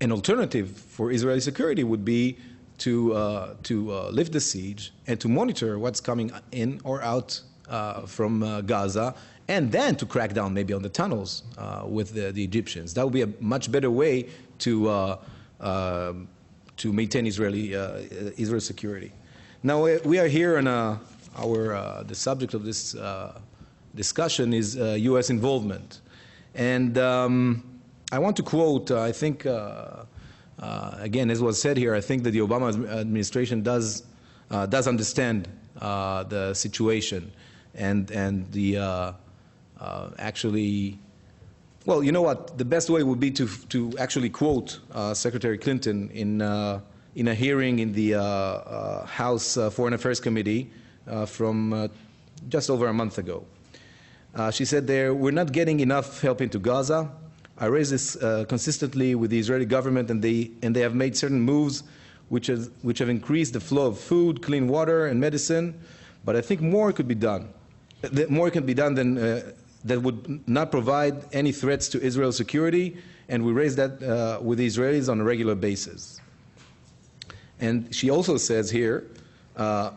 an alternative for Israeli security would be to lift the siege and to monitor what's coming in or out from Gaza, and then to crack down maybe on the tunnels with the Egyptians. That would be a much better way to maintain Israeli security. Now we are here on the subject of this discussion is U.S. involvement, and I want to quote. I think again, as was said here, I think that the Obama administration does understand the situation, and the actually, well, you know what? The best way would be to actually quote Secretary Clinton in a hearing in the House Foreign Affairs Committee from just over a month ago. She said there, "We're not getting enough help into Gaza. I raise this consistently with the Israeli government, and they have made certain moves which have increased the flow of food, clean water, and medicine. But I think more could be done. More can be done than that would not provide any threats to Israel's security, and we raise that with the Israelis on a regular basis." And she also says here,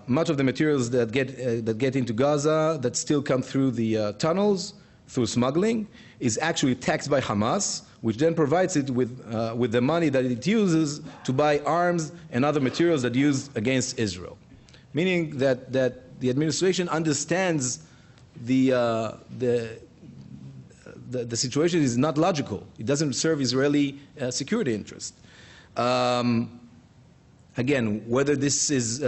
much of the materials that get into Gaza that still come through the tunnels, through smuggling, is actually taxed by Hamas, which then provides it with the money that it uses to buy arms and other materials that used against Israel. Meaning that the administration understands the situation is not logical. It doesn't serve Israeli security interest. Again, whether this is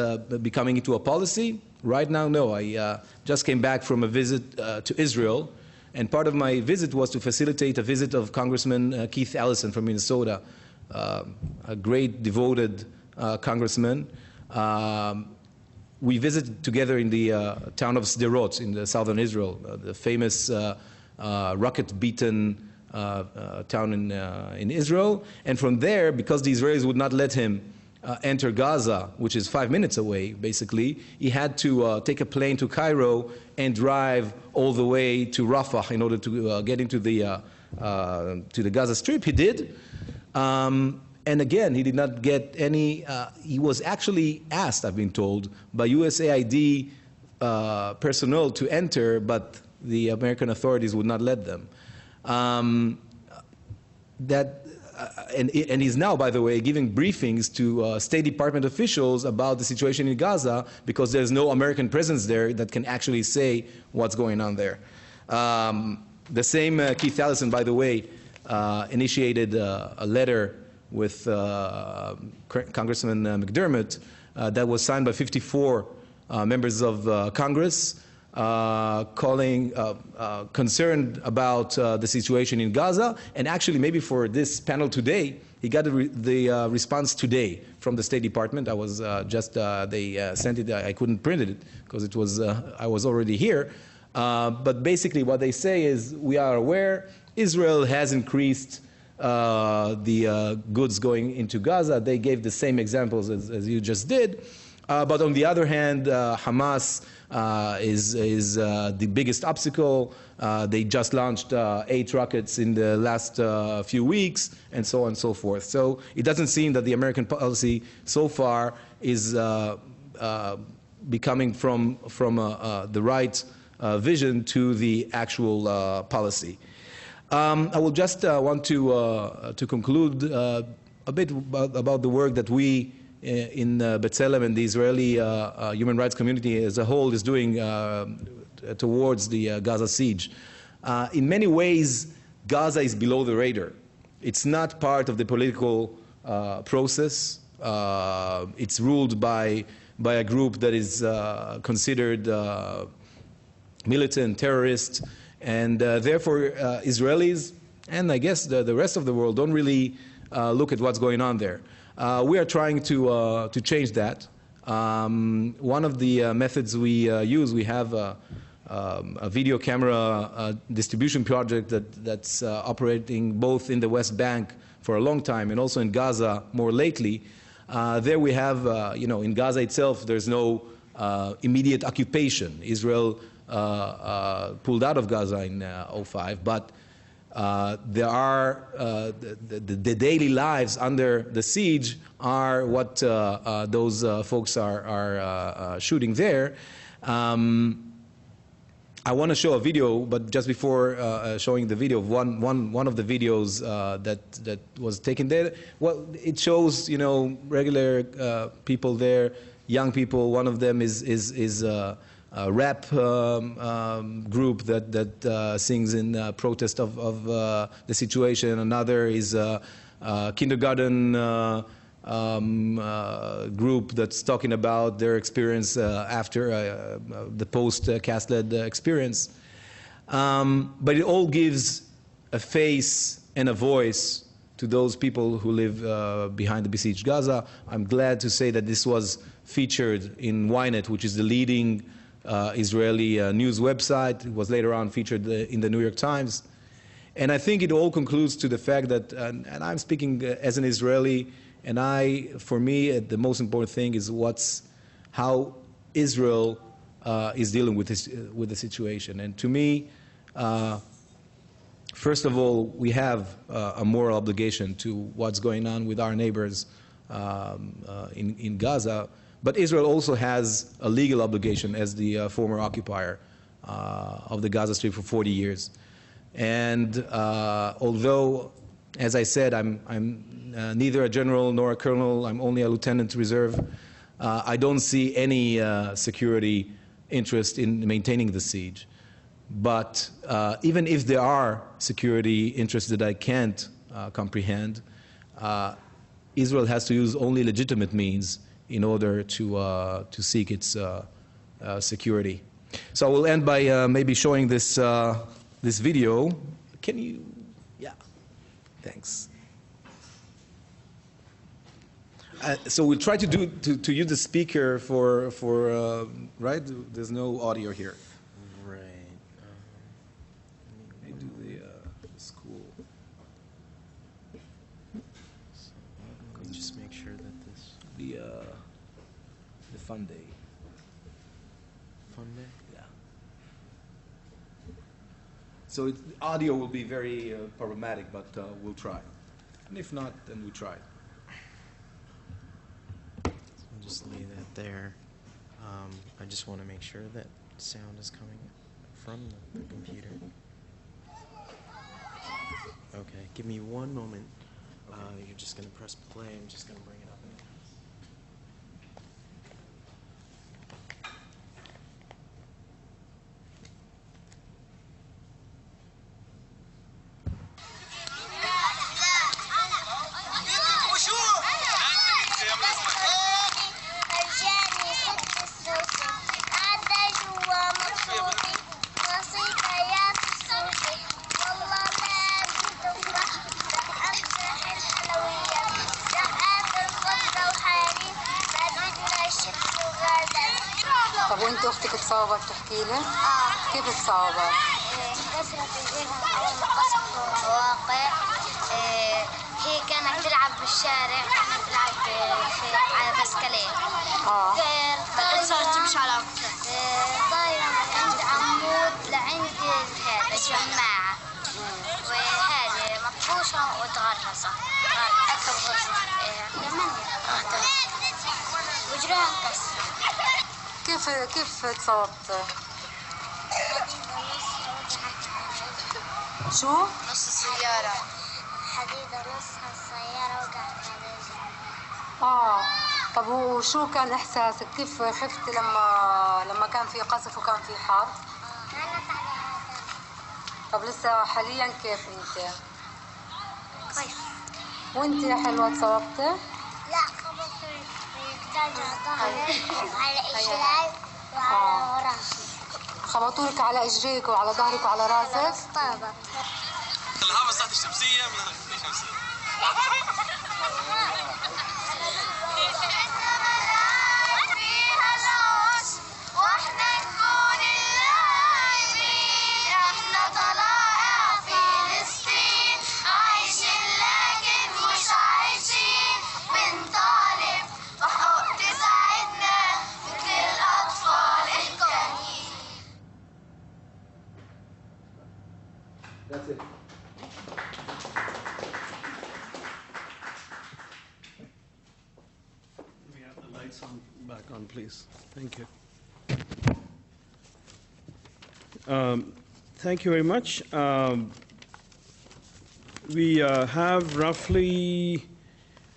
becoming into a policy, right now, no. I just came back from a visit to Israel, and part of my visit was to facilitate a visit of Congressman Keith Ellison from Minnesota, a great, devoted congressman. We visited together in the town of Sderot in the southern Israel, the famous rocket-beaten town in Israel. And from there, because the Israelis would not let him enter Gaza, which is 5 minutes away, basically, he had to take a plane to Cairo and drive all the way to Rafah in order to get into the Gaza Strip. He did. And again, he did not get any, he was actually asked, I've been told, by USAID personnel to enter, but the American authorities would not let them. And he's now, by the way, giving briefings to State Department officials about the situation in Gaza because there's no American presence there that can actually say what's going on there. The same Keith Ellison, by the way, initiated a letter with Congressman McDermott that was signed by 54 members of Congress, concerned about the situation in Gaza. And actually, maybe for this panel today, he got the response today from the State Department. I was they sent it. I couldn't print it because it was I was already here. But basically, what they say is, we are aware Israel has increased the goods going into Gaza. They gave the same examples as you just did. But on the other hand, Hamas is the biggest obstacle. They just launched 8 rockets in the last few weeks, and so on and so forth. So it doesn't seem that the American policy so far is becoming from the right vision to the actual policy. I will just want to conclude a bit about the work that we in Bethlem and the Israeli human rights community as a whole is doing towards the Gaza siege. In many ways, Gaza is below the radar. It's not part of the political process. It's ruled by a group that is considered militant, terrorist, and therefore Israelis and I guess the rest of the world don't really look at what's going on there. We are trying to change that. One of the methods we use, we have a video camera distribution project that's operating both in the West Bank for a long time and also in Gaza more lately. There we have, in Gaza itself, there's no immediate occupation. Israel pulled out of Gaza in 2005, but there are the daily lives under the siege are what those folks are shooting there. I want to show a video, but just before showing the video, one of the videos that was taken there, well, it shows regular people there, young people. One of them is a rap group that sings in protest of the situation. Another is a kindergarten group that's talking about their experience after the post-Cast-led experience. But it all gives a face and a voice to those people who live behind the besieged Gaza. I'm glad to say that this was featured in Ynet, which is the leading Israeli news website. It was later on featured in the New York Times. And I think it all concludes to the fact that, and I'm speaking as an Israeli, and for me, the most important thing is how Israel is dealing with the situation. And to me, first of all, we have a moral obligation to what's going on with our neighbors in Gaza. But Israel also has a legal obligation as the former occupier of the Gaza Strip for 40 years. And although, as I said, I'm neither a general nor a colonel, I'm only a lieutenant reserve, I don't see any security interest in maintaining the siege. But even if there are security interests that I can't comprehend, Israel has to use only legitimate means in order to seek its security. So I will end by maybe showing this this video. Can you? Yeah. Thanks. So we'll try to use the speaker for right. There's no audio here. Right. Let me do the school. So let me just make sure that this The fun day. fun day. Yeah. So audio will be very problematic, but we'll try. And if not, then we try. So I'll just lay that there. I just want to make sure that sound is coming from the computer. Okay, give me one moment. You're just going to press play. I'm just going to bring it up. انت اختك تصاوبت تحكي لي؟ كيف تصاوبت؟ كسرت رجلها اول ما قصفوا المواقع. هي كانت تلعب بالشارع، كانت تلعب على بسكليت. صارت تمشي على طايرة من عند عمود لعند هذا الشماعة، وهذه مطفوشة وتغرست. وجرها انكسر. كيف تصوبت؟ شو؟ نص السيارة. حديدة نصها السيارة وقعت على رجلي. طب وشو كان احساسك؟ كيف خفت لما كان في قصف وكان في حرب؟ طب لسه حاليا كيف انت؟ كويس. وانت يا حلوة تصوبتي؟ لا، خبطت على ظهري وعلى اجري وعلى راسي. خبطولك على اجريك وعلى ظهرك وعلى راسك؟ طابت. الهامة تحت الشمسية من الشمسية. That's it. We have the lights back on, please. Thank you. Thank you very much. We have roughly,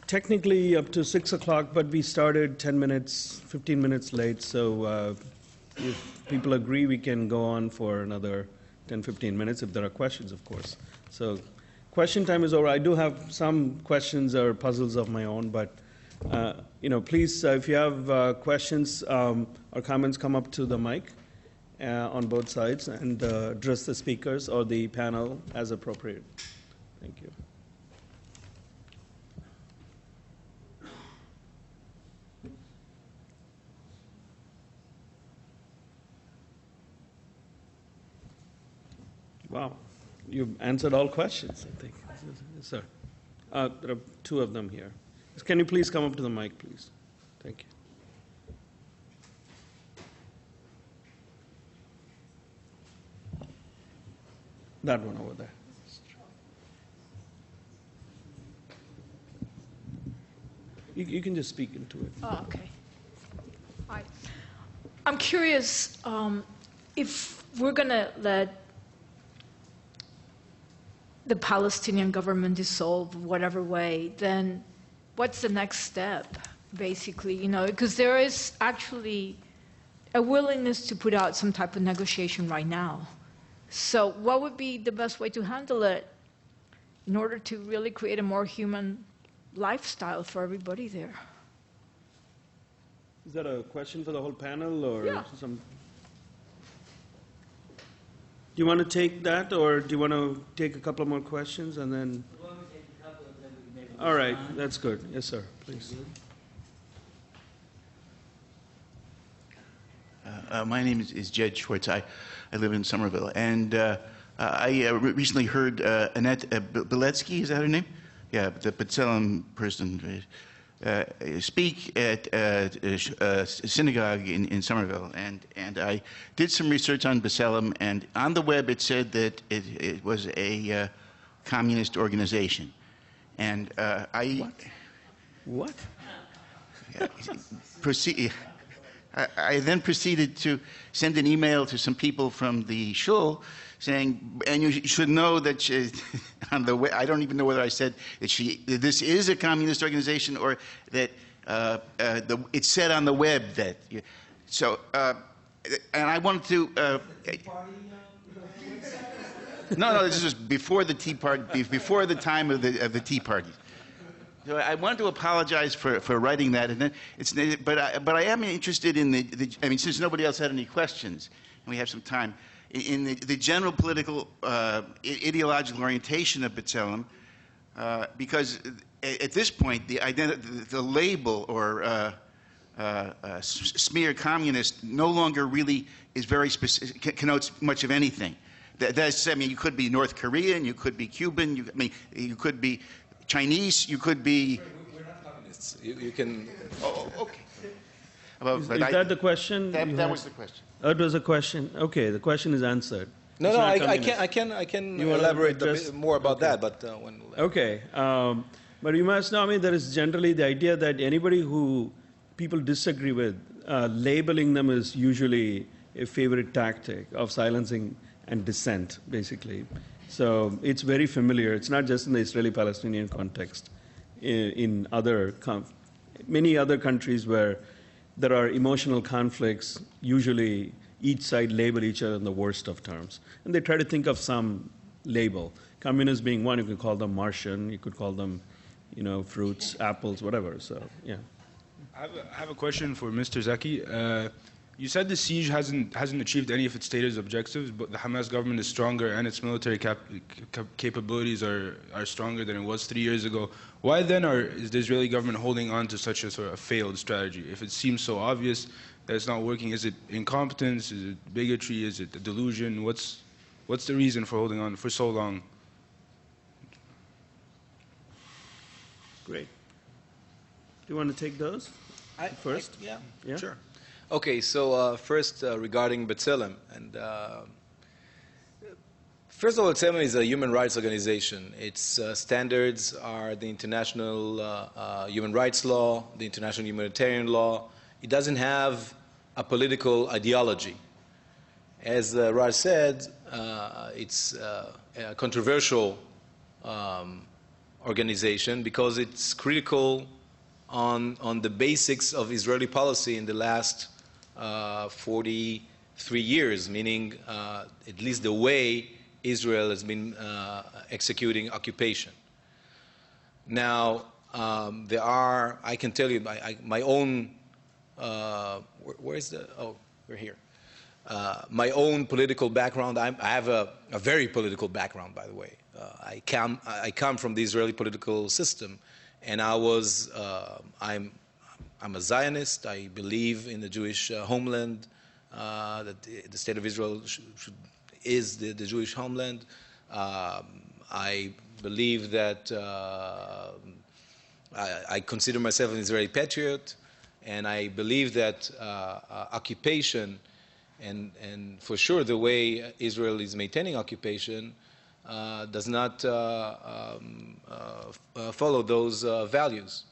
technically up to 6 o'clock, but we started 10 minutes, 15 minutes late. So if people agree, we can go on for another 10, 15 minutes if there are questions, of course. So question time is over. I do have some questions or puzzles of my own, but please, if you have questions or comments, come up to the mic on both sides and address the speakers or the panel as appropriate. Thank you. Wow, you've answered all questions, I think. Yes, sir. There are two of them here. Can you please come up to the mic, please? Thank you. That one over there. You can just speak into it. Oh, okay. Hi. I'm curious if we're going to let the Palestinian government dissolve whatever way, then what's the next step, basically? Because there is actually a willingness to put out some type of negotiation right now. So what would be the best way to handle it in order to really create a more human lifestyle for everybody there? Is that a question for the whole panel or some? Do you want to take that, or do you want to take a couple more questions and then? All right, that's good. Yes, sir. Please. My name is Jed Schwartz. I live in Somerville, and I recently heard Annette Beletsky, is that her name? Yeah, the Bethlem person, speak at a synagogue in Somerville, and I did some research on Bethlem, and on the web it said that it was a communist organization, and What? I then proceeded to send an email to some people from the shul saying, and you should know that on the way, I don't even know whether I said that this is a communist organization or that it said on the web that. And I wanted to. No, this was before the Tea Party, before the time of the Tea Party. So I wanted to apologize for writing that, and then but I am interested in I mean, since nobody else had any questions, and we have some time, in the general political ideological orientation of Bethlem, because at this point the label or smear communist no longer really is very specific, connotes much of anything. That's, I mean, you could be North Korean, you could be Cuban, you could be Chinese, you could be. We're not communists. You can. Oh, okay. Well, Is that the question? That was the question. That was a question. Okay, the question is answered. No, It's no, not I communist. can You wanna elaborate a address- bit more about okay. that, but when. Okay, but you must know, I mean, there is generally the idea that anybody who people disagree with, labeling them is usually a favorite tactic of silencing and dissent, basically. So it's very familiar. It's not just in the Israeli-Palestinian context. In other many other countries where there are emotional conflicts, usually each side label each other in the worst of terms. And they try to think of some label. Communists being one, you could call them Martian, you could call them, you know, fruits, apples, whatever. So, yeah. I have a question for Mr. Zaki. You said the siege hasn't achieved any of its stated objectives, but the Hamas government is stronger and its military capabilities are stronger than it was 3 years ago. Why then is the Israeli government holding on to such a sort of failed strategy? If it seems so obvious that it's not working, is it incompetence? Is it bigotry? Is it a delusion? What's the reason for holding on for so long? Great. Do you want to take those first? Yeah, sure. Okay, so first regarding Bethlem, and first of all, Bethlem is a human rights organization. Its standards are the international human rights law, the international humanitarian law. It doesn't have a political ideology. As Raj said, it's a controversial organization because it's critical on the basics of Israeli policy in the last 43 years, meaning at least the way Israel has been executing occupation. Now, there are, I can tell you, my own, where's the, oh, we're here. My own political background, I have a very political background, by the way. I come from the Israeli political system, and I'm a Zionist. I believe in the Jewish homeland, that the state of Israel is the Jewish homeland. I believe that I consider myself an Israeli patriot, and I believe that occupation, and for sure the way Israel is maintaining occupation, does not follow those values.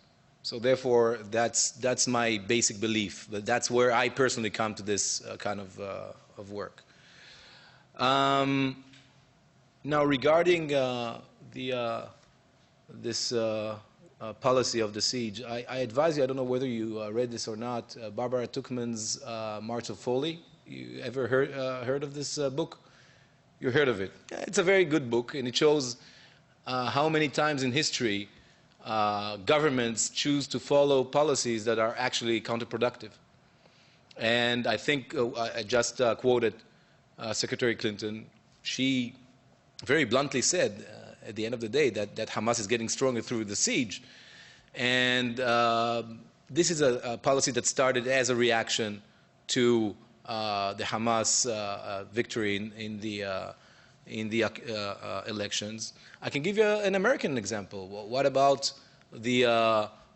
So therefore, that's my basic belief. But that's where I personally come to this kind of work. Now, regarding this policy of the siege, I advise you. I don't know whether you read this or not. Barbara Tuchman's March of Folly. You ever heard of this book? You heard of it? It's a very good book, and it shows how many times in history governments choose to follow policies that are actually counterproductive. And I think I just quoted Secretary Clinton. She very bluntly said at the end of the day that Hamas is getting stronger through the siege. And this is a policy that started as a reaction to the Hamas victory in the elections. I can give you an American example. What about the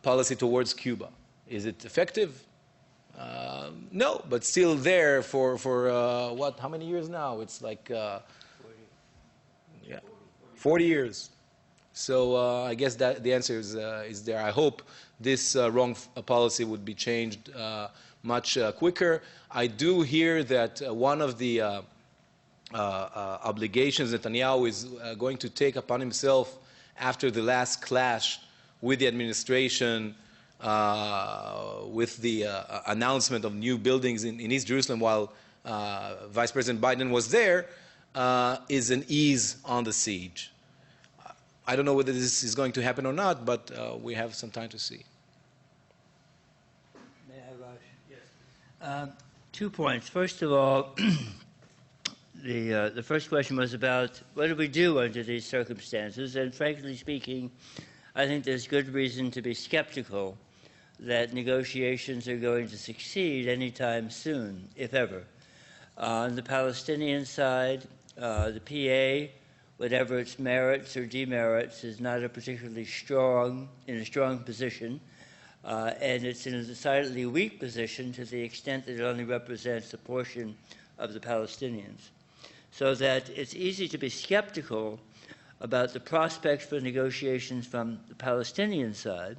policy towards Cuba? Is it effective? No, but still there for what? How many years now? It's like 40 years. So I guess that the answer is there. I hope this wrong policy would be changed much quicker. I do hear that one of the obligations Netanyahu is going to take upon himself after the last clash with the administration, with the announcement of new buildings in East Jerusalem while Vice President Biden was there, is an ease on the siege. I don't know whether this is going to happen or not, but we have some time to see. May I, Raj? Yes. 2 points. First of all, the first question was about what do we do under these circumstances, and frankly speaking, I think there's good reason to be skeptical that negotiations are going to succeed anytime soon, if ever. On the Palestinian side, the PA, whatever its merits or demerits, is not in a strong position, and it's in a decidedly weak position to the extent that it only represents a portion of the Palestinians. So that it's easy to be skeptical about the prospects for negotiations from the Palestinian side.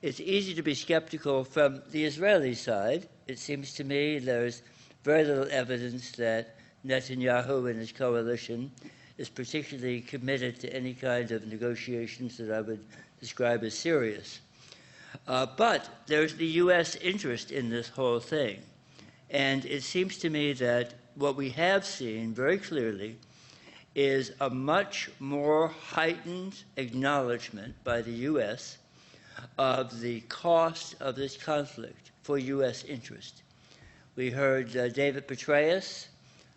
It's easy to be skeptical from the Israeli side. It seems to me there's very little evidence that Netanyahu and his coalition is particularly committed to any kind of negotiations that I would describe as serious. But there's the U.S. interest in this whole thing. And it seems to me that what we have seen very clearly is a much more heightened acknowledgement by the U.S. of the cost of this conflict for U.S. interest. We heard David Petraeus,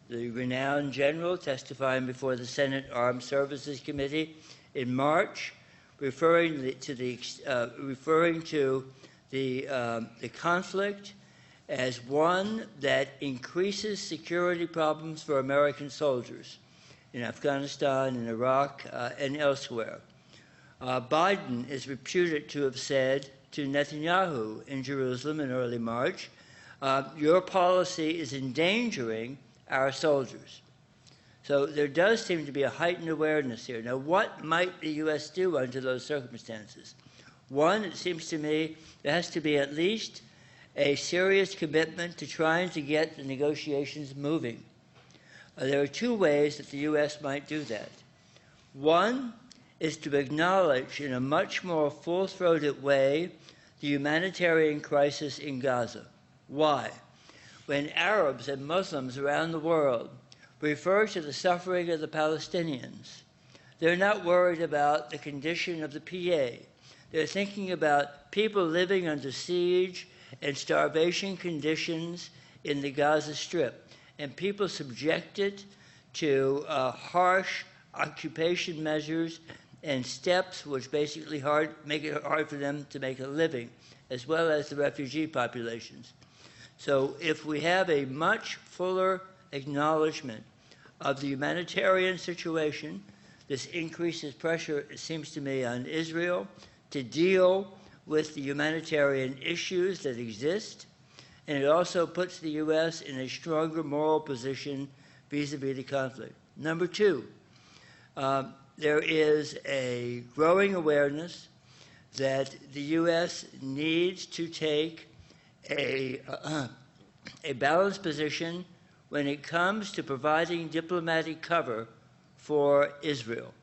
the renowned general, testifying before the Senate Armed Services Committee in March, referring to the conflict as one that increases security problems for American soldiers in Afghanistan, in Iraq, and elsewhere. Biden is reputed to have said to Netanyahu in Jerusalem in early March, your policy is endangering our soldiers. So there does seem to be a heightened awareness here. Now, what might the U.S. do under those circumstances? One, it seems to me, there has to be at least a serious commitment to trying to get the negotiations moving. There are two ways that the U.S. might do that. One is to acknowledge in a much more full-throated way the humanitarian crisis in Gaza. Why? When Arabs and Muslims around the world refer to the suffering of the Palestinians, they're not worried about the condition of the PA. They're thinking about people living under siege and starvation conditions in the Gaza Strip, and people subjected to harsh occupation measures and steps which basically make it hard for them to make a living, as well as the refugee populations. So if we have a much fuller acknowledgement of the humanitarian situation, this increases pressure, it seems to me, on Israel to deal with the humanitarian issues that exist, and it also puts the U.S. in a stronger moral position vis-a-vis the conflict. Number two, there is a growing awareness that the U.S. needs to take a balanced position when it comes to providing diplomatic cover for Israel.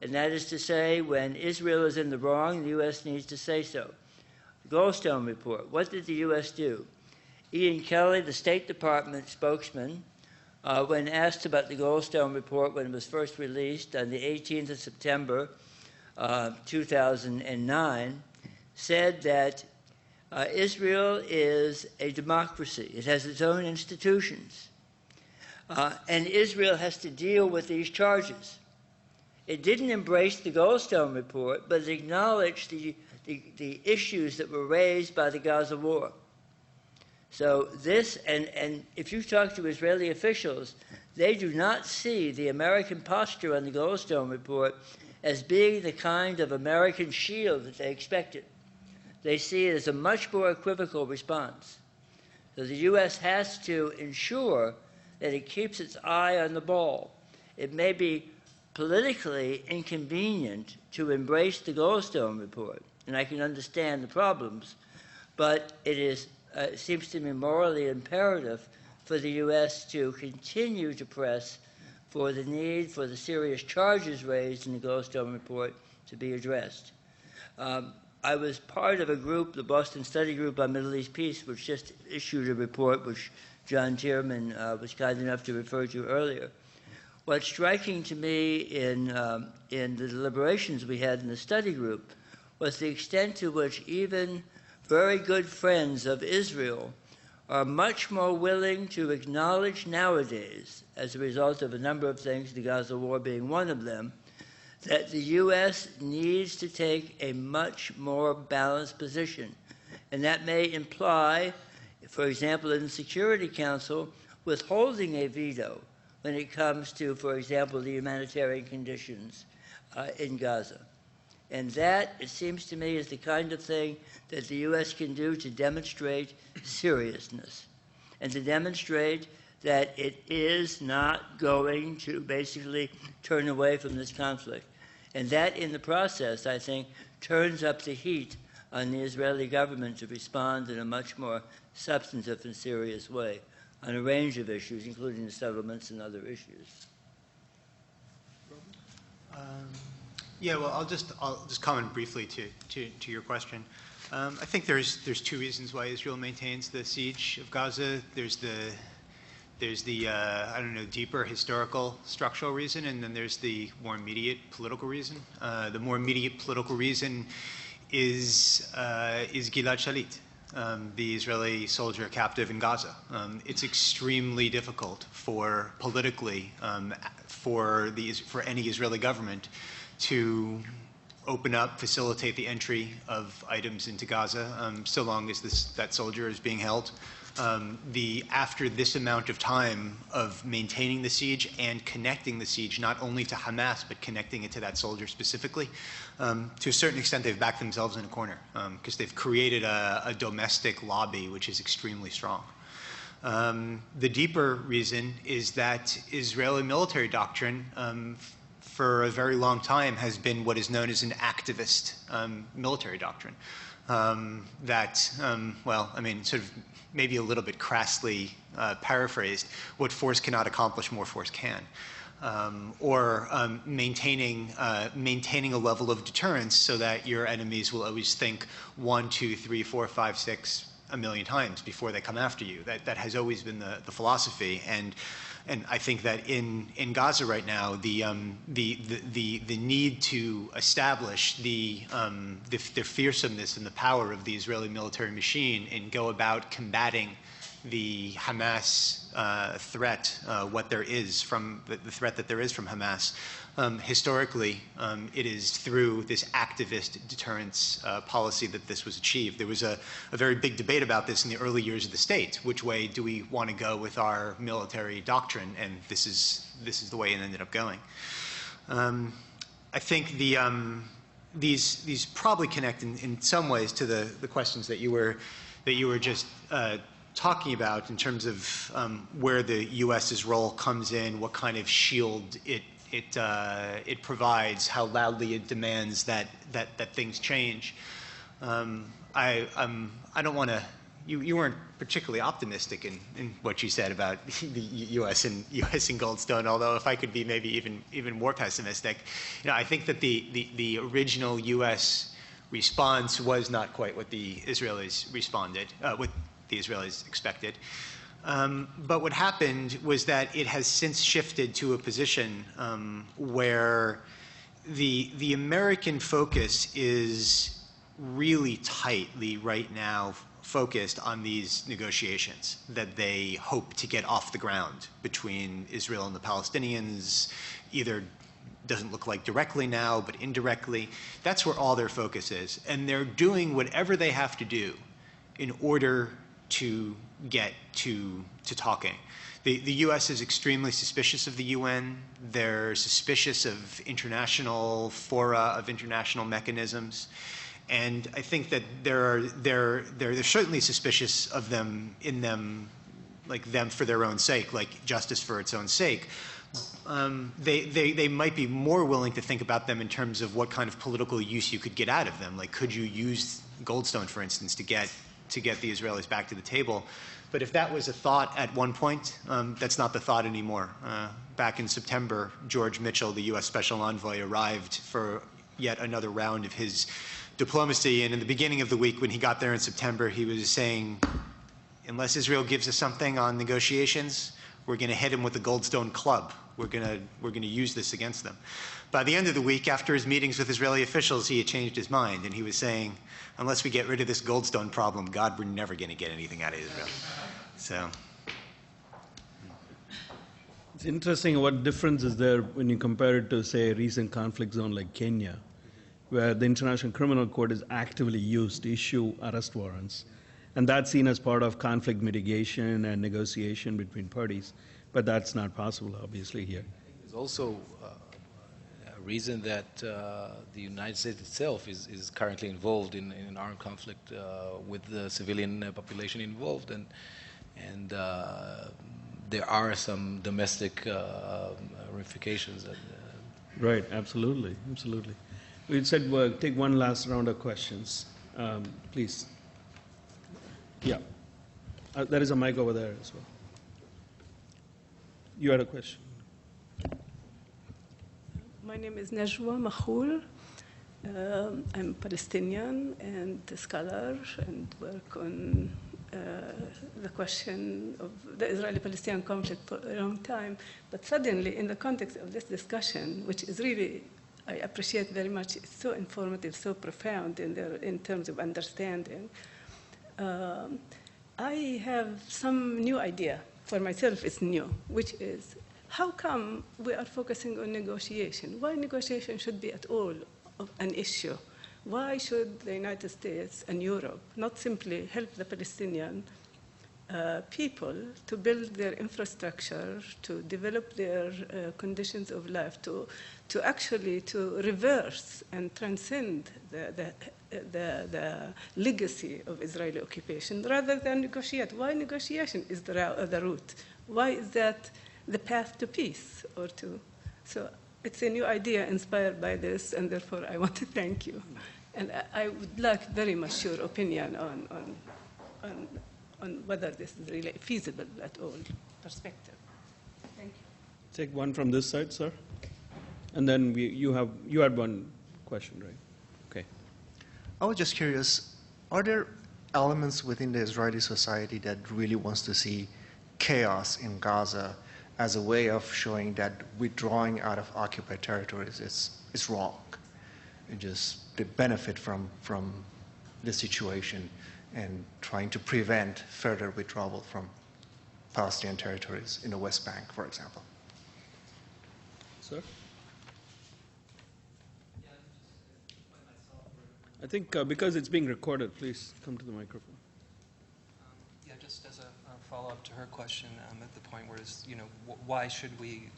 And that is to say, when Israel is in the wrong, the U.S. needs to say so. The Goldstone Report, what did the U.S. do? Ian Kelly, the State Department spokesman, when asked about the Goldstone Report when it was first released on the 18th of September 2009, said that Israel is a democracy. It has its own institutions. And Israel has to deal with these charges. It didn't embrace the Goldstone Report, but it acknowledged the issues that were raised by the Gaza War. So this, and if you talk to Israeli officials, they do not see the American posture on the Goldstone Report as being the kind of American shield that they expected. They see it as a much more equivocal response. So the U.S. has to ensure that it keeps its eye on the ball. It may be politically inconvenient to embrace the Goldstone Report, and I can understand the problems, but it seems to me morally imperative for the U.S. to continue to press for the need for the serious charges raised in the Goldstone Report to be addressed. I was part of a group, the Boston Study Group on Middle East Peace, which just issued a report which John Tierman was kind enough to refer to earlier. What's striking to me in the deliberations we had in the study group was the extent to which even very good friends of Israel are much more willing to acknowledge nowadays, as a result of a number of things, the Gaza War being one of them, that the U.S. needs to take a much more balanced position. And that may imply, for example, in the Security Council, withholding a veto when it comes to, for example, the humanitarian conditions in Gaza. And that, it seems to me, is the kind of thing that the U.S. can do to demonstrate seriousness and to demonstrate that it is not going to basically turn away from this conflict. And that, in the process, I think, turns up the heat on the Israeli government to respond in a much more substantive and serious way on a range of issues, including the settlements and other issues. Yeah, well, I'll just comment briefly to your question. I think there's two reasons why Israel maintains the siege of Gaza. There's the I don't know, deeper historical structural reason, and then there's the more immediate political reason. The more immediate political reason is Gilad Shalit, the Israeli soldier captive in Gaza. It's extremely difficult politically for any Israeli government to open up, facilitate the entry of items into Gaza, so long as that soldier is being held. After this amount of time of maintaining the siege and connecting the siege not only to Hamas but connecting it to that soldier specifically, to a certain extent they've backed themselves in a corner because they've created a domestic lobby which is extremely strong. The deeper reason is that Israeli military doctrine for a very long time has been what is known as an activist military doctrine. Well, I mean, sort of maybe a little bit crassly paraphrased, what force cannot accomplish, more force can. Or maintaining a level of deterrence so that your enemies will always think 1, 2, 3, 4, 5, 6, a million times before they come after you. That has always been the philosophy. And I think that in Gaza right now, the need to establish the fearsomeness and the power of the Israeli military machine and go about combating the Hamas threat, what there is from the threat that there is from Hamas. Historically, it is through this activist deterrence policy that this was achieved. There was a very big debate about this in the early years of the state. Which way do we want to go with our military doctrine? And this is the way it ended up going. I think these probably connect in some ways to the questions that you were just talking about in terms of where the U.S.'s role comes in, what kind of shield it provides, how loudly it demands that things change. I don't want to. You weren't particularly optimistic in what you said about the U.S. and Goldstone. Although, if I could be maybe even more pessimistic, I think that the original U.S. response was not quite what the Israelis expected. But what happened was that it has since shifted to a position where the American focus is really tightly right now focused on these negotiations that they hope to get off the ground between Israel and the Palestinians, either doesn't look like directly now, but indirectly. That's where all their focus is. And they're doing whatever they have to do in order to get to talking. The U.S. is extremely suspicious of the UN. They're suspicious of international fora, of international mechanisms. And I think that they're certainly suspicious of them like them for their own sake, like justice for its own sake. They might be more willing to think about them in terms of what kind of political use you could get out of them. Like, could you use Goldstone, for instance, to get the Israelis back to the table? But if that was a thought at one point, that's not the thought anymore. Back in September, George Mitchell, the U.S. Special Envoy, arrived for yet another round of his diplomacy. And in the beginning of the week, when he got there in September, he was saying, unless Israel gives us something on negotiations, we're going to hit him with the Goldstone club. We're going to use this against them. By the end of the week, after his meetings with Israeli officials, he had changed his mind, and he was saying, unless we get rid of this Goldstone problem, God, we're never going to get anything out of Israel. So it's interesting what difference is there when you compare it to, say, a recent conflict zone like Kenya, where the International Criminal Court is actively used to issue arrest warrants. And that's seen as part of conflict mitigation and negotiation between parties. But that's not possible, obviously, here. There's also a reason that the United States itself is currently involved in an armed conflict with the civilian population involved, and there are some domestic ramifications. Right, absolutely, absolutely. We said we'll take one last round of questions. Please. Yeah. There is a mic over there as well. You had a question. My name is Najwa Mahoul. I'm Palestinian and a scholar and work on the question of the Israeli-Palestinian conflict for a long time. But suddenly, in the context of this discussion, which is really, I appreciate very much, it's so informative, so profound in terms of understanding, I have some new idea. For myself, it's new, which is, how come we are focusing on negotiation? Why negotiation should be at all an issue? Why should the United States and Europe not simply help the Palestinian people to build their infrastructure, to develop their conditions of life, to actually reverse and transcend the legacy of Israeli occupation, rather than negotiate? Why negotiation is the route? Why is that the path to peace? So it's a new idea inspired by this, and therefore I want to thank you. And I would like very much your opinion on whether this is really feasible at all perspective. Thank you. Take one from this side, sir. And then you had one question, right? Okay. I was just curious, are there elements within the Israeli society that really wants to see chaos in Gaza as a way of showing that withdrawing out of occupied territories is wrong? And just they benefit from the situation and trying to prevent further withdrawal from Palestinian territories in the West Bank, for example. Sir? I think because it's being recorded, please come to the microphone. Yeah, just as a follow-up to her question, at the point where it's, why should we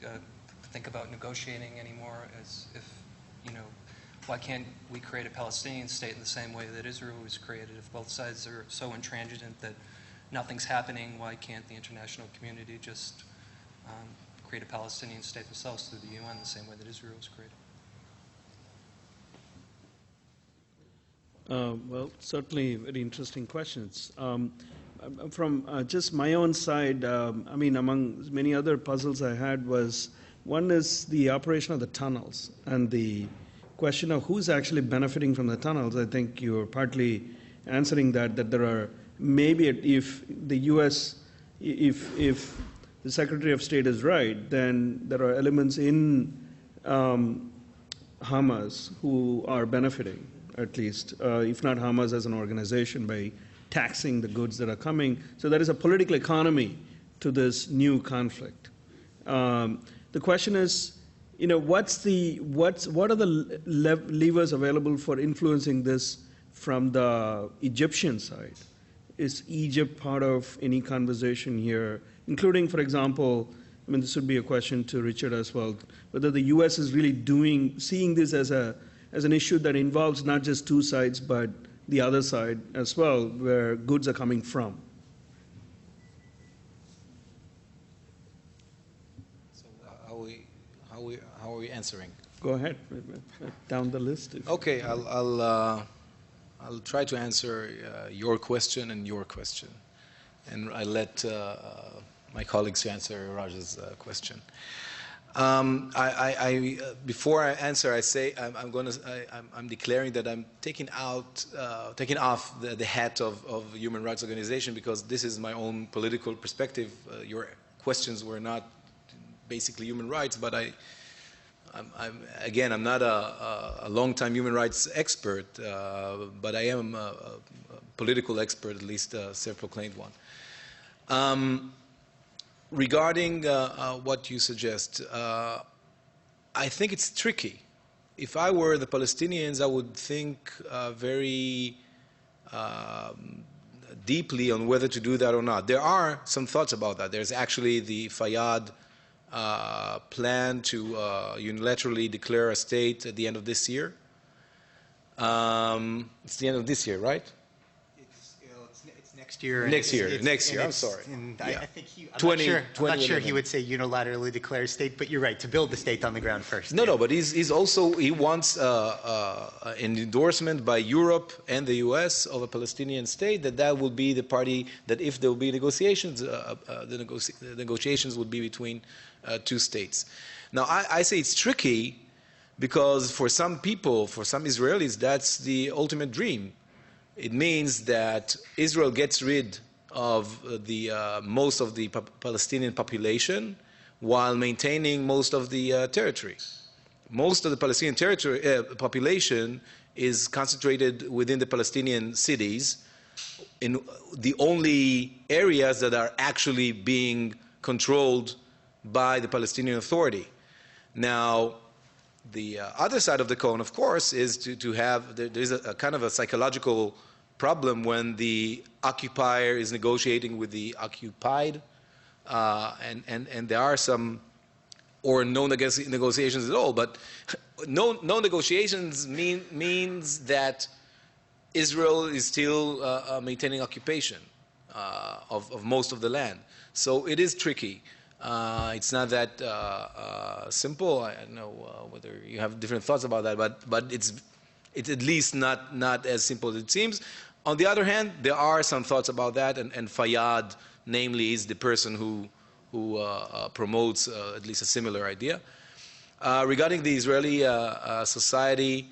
think about negotiating anymore? As if, why can't we create a Palestinian state in the same way that Israel was created? If both sides are so intransigent that nothing's happening, why can't the international community just create a Palestinian state themselves through the UN the same way that Israel was created? Well, certainly very interesting questions. From just my own side, among many other puzzles I had was, one is the operation of the tunnels and the question of who's actually benefiting from the tunnels. I think you're partly answering that there are maybe, if the U.S., if the Secretary of State is right, then there are elements in Hamas who are benefiting, at least, if not Hamas as an organization, by taxing the goods that are coming. So there is a political economy to this new conflict. The question is, what are the levers available for influencing this from the Egyptian side? Is Egypt part of any conversation here, including, for example, this would be a question to Richard as well, whether the U.S. is really seeing this as an issue that involves not just two sides, but the other side as well, where goods are coming from. So how are we answering? Go ahead, down the list. Okay, I'll try to answer your question and your question, and I'll let my colleagues answer Raj's question. Before I answer, I say I'm declaring that I'm taking off the hat of a human rights organization, because this is my own political perspective. Your questions were not basically human rights, but I'm not a long-time human rights expert, but I am a political expert, at least a self-proclaimed one. Regarding what you suggest, I think it's tricky if I were the Palestinians, I would think very deeply on whether to do that or not. There are some thoughts about that. There's actually the Fayyad plan to unilaterally declare a state at the end of this year. It's the end of this year, right? It's next year. Next year. I'm sorry. I think I'm not sure he would say unilaterally declare a state, but you're right, to build the state on the ground first. No, but he wants an endorsement by Europe and the U.S. of a Palestinian state, that will be the party, that if there will be negotiations, the negotiations would be between two states. Now, I say it's tricky because for some people, for some Israelis, that's the ultimate dream. It means that Israel gets rid of the most of the Palestinian population while maintaining most of the territory. Most of the Palestinian population is concentrated within the Palestinian cities, in the only areas that are actually being controlled by the Palestinian Authority. Now, the other side of the coin, of course, is to have, there's a kind of a psychological problem when the occupier is negotiating with the occupied, and there are some, or no negotiations at all, but no negotiations means that Israel is still maintaining occupation of most of the land. So it is tricky. It's not that simple. I don't know whether you have different thoughts about that, but it's at least not as simple as it seems. On the other hand, there are some thoughts about that, and Fayyad, namely, is the person who promotes at least a similar idea. Regarding the Israeli society,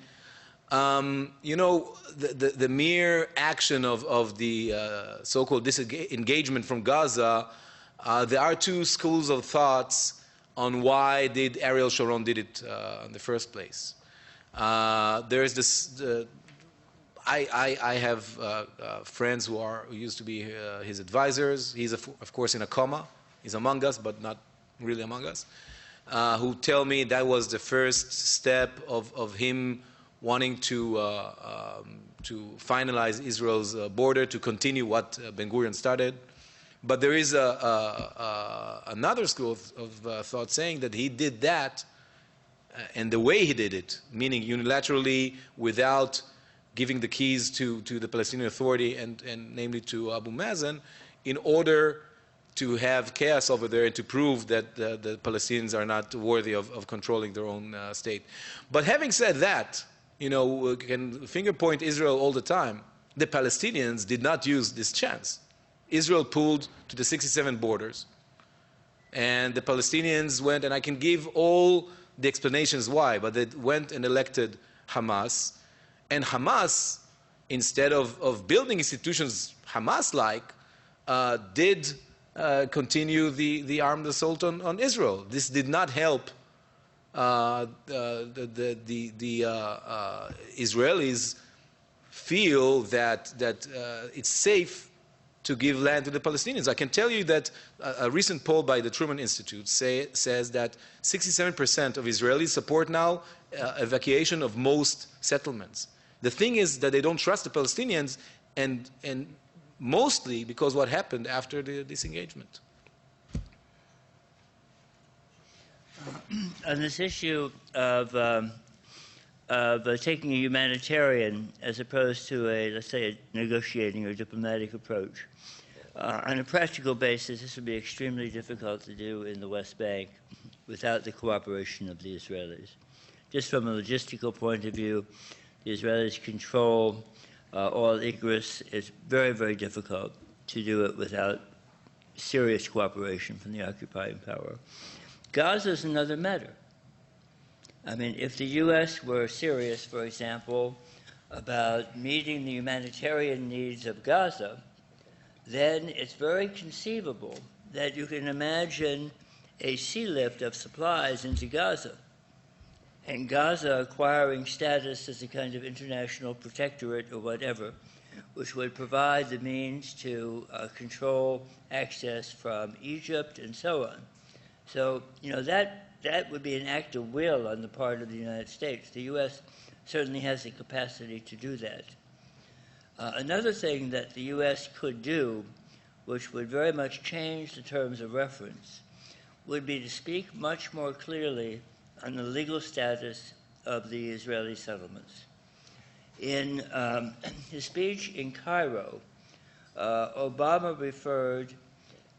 the mere action of the so-called disengagement from Gaza, there are two schools of thoughts on why did Ariel Sharon did it in the first place. There is this. I have friends who used to be his advisors. He's of course in a coma. He's among us, but not really among us. Who tell me that was the first step of him wanting to finalize Israel's border, to continue what Ben-Gurion started. But there is another school of thought saying that he did that, and the way he did it, meaning unilaterally, without giving the keys to the Palestinian Authority and namely to Abu Mazen, in order to have chaos over there and to prove that the Palestinians are not worthy of controlling their own state. But having said that, we can finger point Israel all the time. The Palestinians did not use this chance. Israel pulled to the 67 borders, and the Palestinians went, and I can give all the explanations why, but they went and elected Hamas. And Hamas, instead of building institutions Hamas-like, did continue the armed assault on Israel. This did not help the Israelis feel that it's safe to give land to the Palestinians. I can tell you that a recent poll by the Truman Institute says that 67% of Israelis support now evacuation of most settlements. The thing is that they don't trust the Palestinians, and mostly because what happened after the disengagement. On this issue of taking a humanitarian as opposed to let's say, a negotiating or diplomatic approach, on a practical basis, this would be extremely difficult to do in the West Bank without the cooperation of the Israelis. Just from a logistical point of view, the Israelis control all egress. It's very, very difficult to do it without serious cooperation from the occupying power. Gaza is another matter. I mean, if the U.S. were serious, for example, about meeting the humanitarian needs of Gaza, then it's very conceivable that you can imagine a sea lift of supplies into Gaza, and Gaza acquiring status as a kind of international protectorate or whatever, which would provide the means to control access from Egypt and so on. So, that that would be an act of will on the part of the United States. The U.S. certainly has the capacity to do that. Another thing that the U.S. could do, which would very much change the terms of reference, would be to speak much more clearly on the legal status of the Israeli settlements. In his speech in Cairo, Obama referred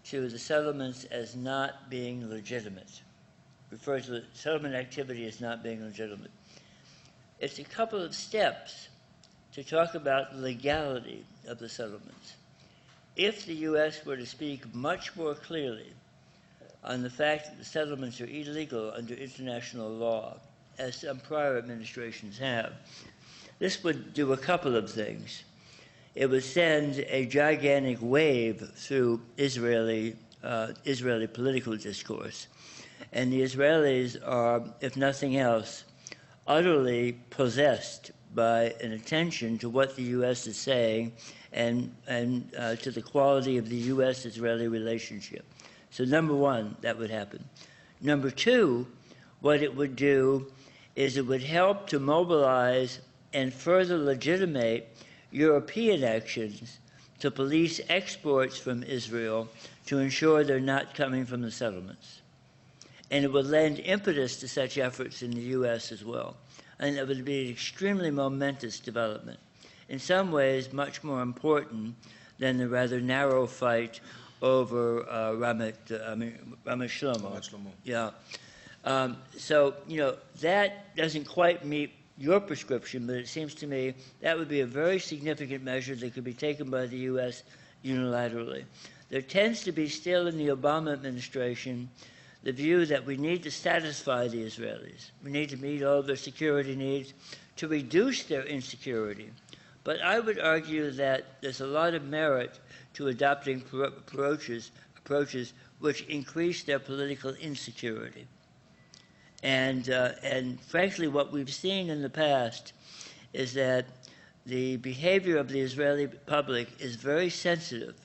to the settlements as not being legitimate, referred to the settlement activity as not being legitimate. It's a couple of steps to talk about the legality of the settlements. If the U.S. were to speak much more clearly on the fact that the settlements are illegal under international law, as some prior administrations have, this would do a couple of things. It would send a gigantic wave through Israeli political discourse. And the Israelis are, if nothing else, utterly possessed by an attention to what the U.S. is saying and to the quality of the U.S.-Israeli relationship. So number one, that would happen. Number two, what it would do is it would help to mobilize and further legitimate European actions to police exports from Israel to ensure they're not coming from the settlements. And it would lend impetus to such efforts in the U.S. as well. And it would be an extremely momentous development, in some ways much more important than the rather narrow fight over Ramat Shlomo. Yeah. So, you know, that doesn't quite meet your prescription, but it seems to me that would be a very significant measure that could be taken by the U.S. unilaterally. There tends to be still in the Obama administration the view that we need to satisfy the Israelis. We need to meet all their security needs to reduce their insecurity. But I would argue that there's a lot of merit to adopting approaches which increase their political insecurity. And frankly, what we've seen in the past is that the behavior of the Israeli public is very sensitive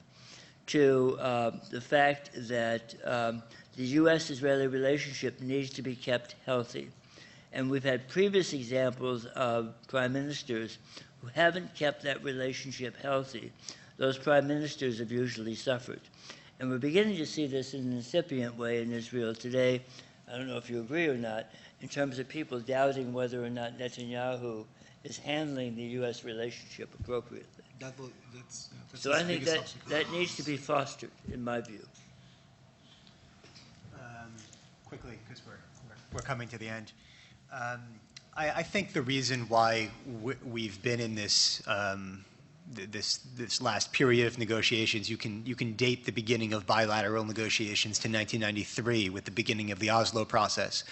to the fact that the U.S.-Israeli relationship needs to be kept healthy. And we've had previous examples of prime ministers who haven't kept that relationship healthy. Those prime ministers have usually suffered. And we're beginning to see this in an incipient way in Israel today. I don't know if you agree or not, in terms of people doubting whether or not Netanyahu is handling the U.S. relationship appropriately. So I think that needs to be fostered, in my view. Quickly, because we're coming to the end. I think the reason why we've been in this this last period of negotiations, you can date the beginning of bilateral negotiations to 1993 with the beginning of the Oslo process.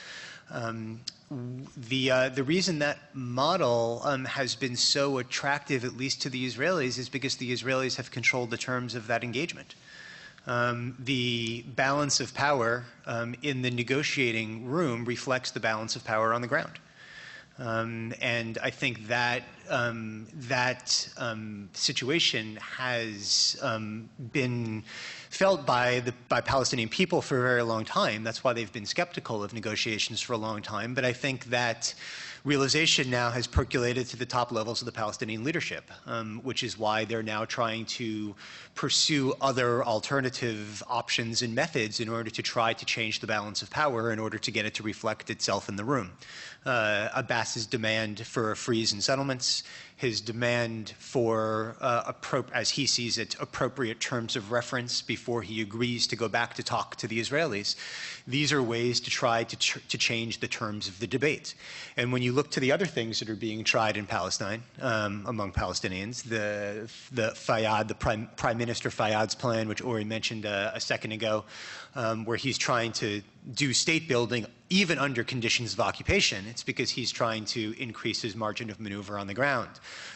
The reason that model has been so attractive, at least to the Israelis, is because the Israelis have controlled the terms of that engagement. The balance of power in the negotiating room reflects the balance of power on the ground. And I think that situation has been felt by Palestinian people for a very long time. That's why they've been skeptical of negotiations for a long time. But I think that realization now has percolated to the top levels of the Palestinian leadership, which is why they're now trying to pursue other alternative options and methods in order to try to change the balance of power in order to get it to reflect itself in the room. Abbas's demand for a freeze in settlements, his demand for, as he sees it, appropriate terms of reference before he agrees to go back to talk to the Israelis. These are ways to try to change the terms of the debate. And when you look to the other things that are being tried in Palestine among Palestinians, the Prime Minister Fayyad's plan, which Ori mentioned a second ago, where he's trying to do state building even under conditions of occupation, it's because he's trying to increase his margin of maneuver on the ground.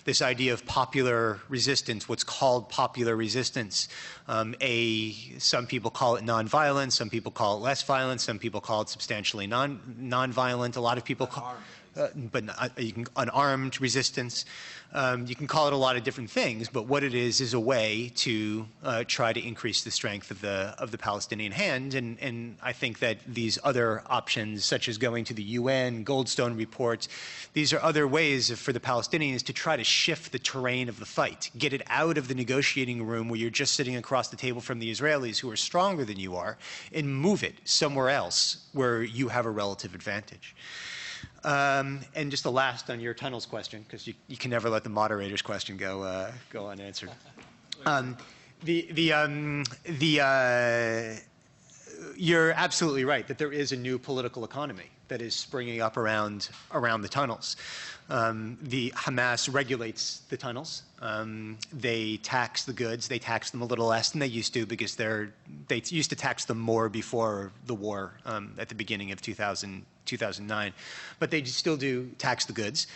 This idea of popular resistance, what's called popular resistance, some people call it nonviolent, some people call it less violent, some people call it substantially non-violent. A lot of people call unarmed resistance. You can call it a lot of different things, but what it is a way to try to increase the strength of the Palestinian hand. And I think that these other options, such as going to the UN, Goldstone reports, these are other ways for the Palestinians to try to shift the terrain of the fight, get it out of the negotiating room where you're just sitting across the table from the Israelis who are stronger than you are, and move it somewhere else where you have a relative advantage. And just the last on your tunnels question, because you can never let the moderator's question go unanswered. You're absolutely right that there is a new political economy that is springing up around the tunnels. The Hamas regulates the tunnels. They tax the goods. They tax them a little less than they used to because they used to tax them more before the war at the beginning of 2009. But they still do tax the goods.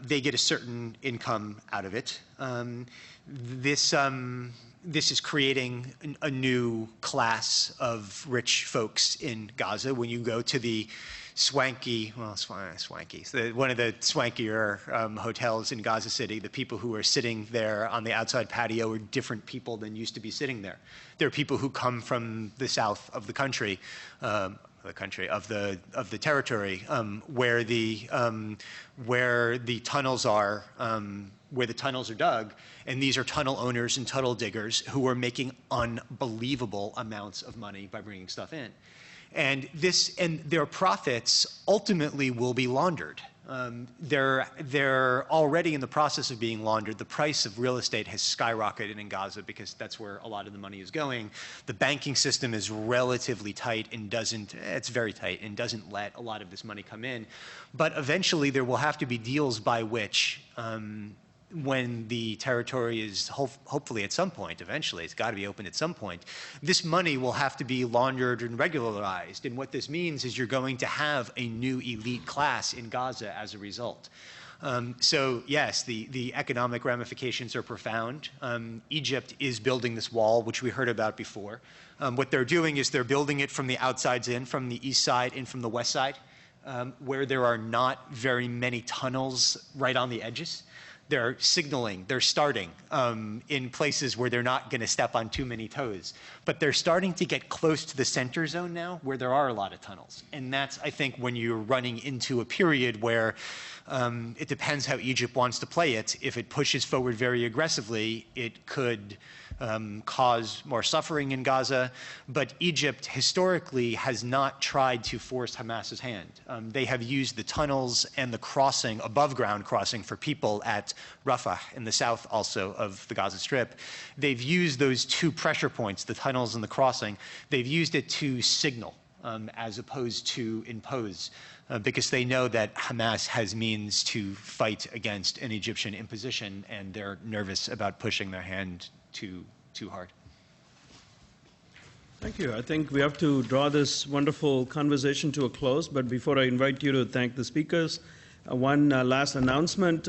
They get a certain income out of it. This is creating a new class of rich folks in Gaza. When you go to the swanky, one of the swankier hotels in Gaza City, the people who are sitting there on the outside patio are different people than used to be sitting there. They're people who come from the south of the country, of the territory, where the tunnels are. Where the tunnels are dug, and these are tunnel owners and tunnel diggers who are making unbelievable amounts of money by bringing stuff in. And their profits ultimately will be laundered. They're already in the process of being laundered. The price of real estate has skyrocketed in Gaza because that's where a lot of the money is going. The banking system is relatively tight and it's very tight and doesn't let a lot of this money come in. But eventually there will have to be deals by which when the territory is hopefully at some point, eventually, it's got to be open at some point, this money will have to be laundered and regularized. And what this means is you're going to have a new elite class in Gaza as a result. So yes, the economic ramifications are profound. Egypt is building this wall, which we heard about before. What they're doing is they're building it from the outsides in, from the east side and from the west side, where there are not very many tunnels right on the edges. They're signaling, they're starting in places where they're not going to step on too many toes. But they're starting to get close to the center zone now where there are a lot of tunnels. And that's, I think, when you're running into a period where it depends how Egypt wants to play it. If it pushes forward very aggressively, it could cause more suffering in Gaza. But Egypt historically has not tried to force Hamas's hand. They have used the tunnels and the crossing, above ground crossing for people at Rafah in the south also of the Gaza Strip. They've used those two pressure points, the tunnels and the crossing. They've used it to signal as opposed to impose. Because they know that Hamas has means to fight against an Egyptian imposition, and they're nervous about pushing their hand too hard. Thank you. I think we have to draw this wonderful conversation to a close, but before I invite you to thank the speakers, one last announcement.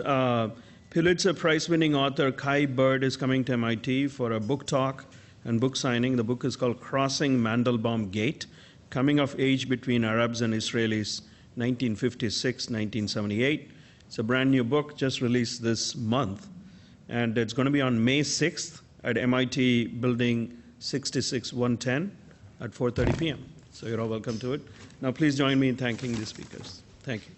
Pulitzer Prize-winning author Kai Bird is coming to MIT for a book talk and book signing. The book is called Crossing Mandelbaum Gate, Coming of Age Between Arabs and Israelis, 1956-1978. It's a brand new book, just released this month. And it's going to be on May 6th at MIT Building 66110 at 4:30 p.m. So you're all welcome to it. Now please join me in thanking the speakers. Thank you.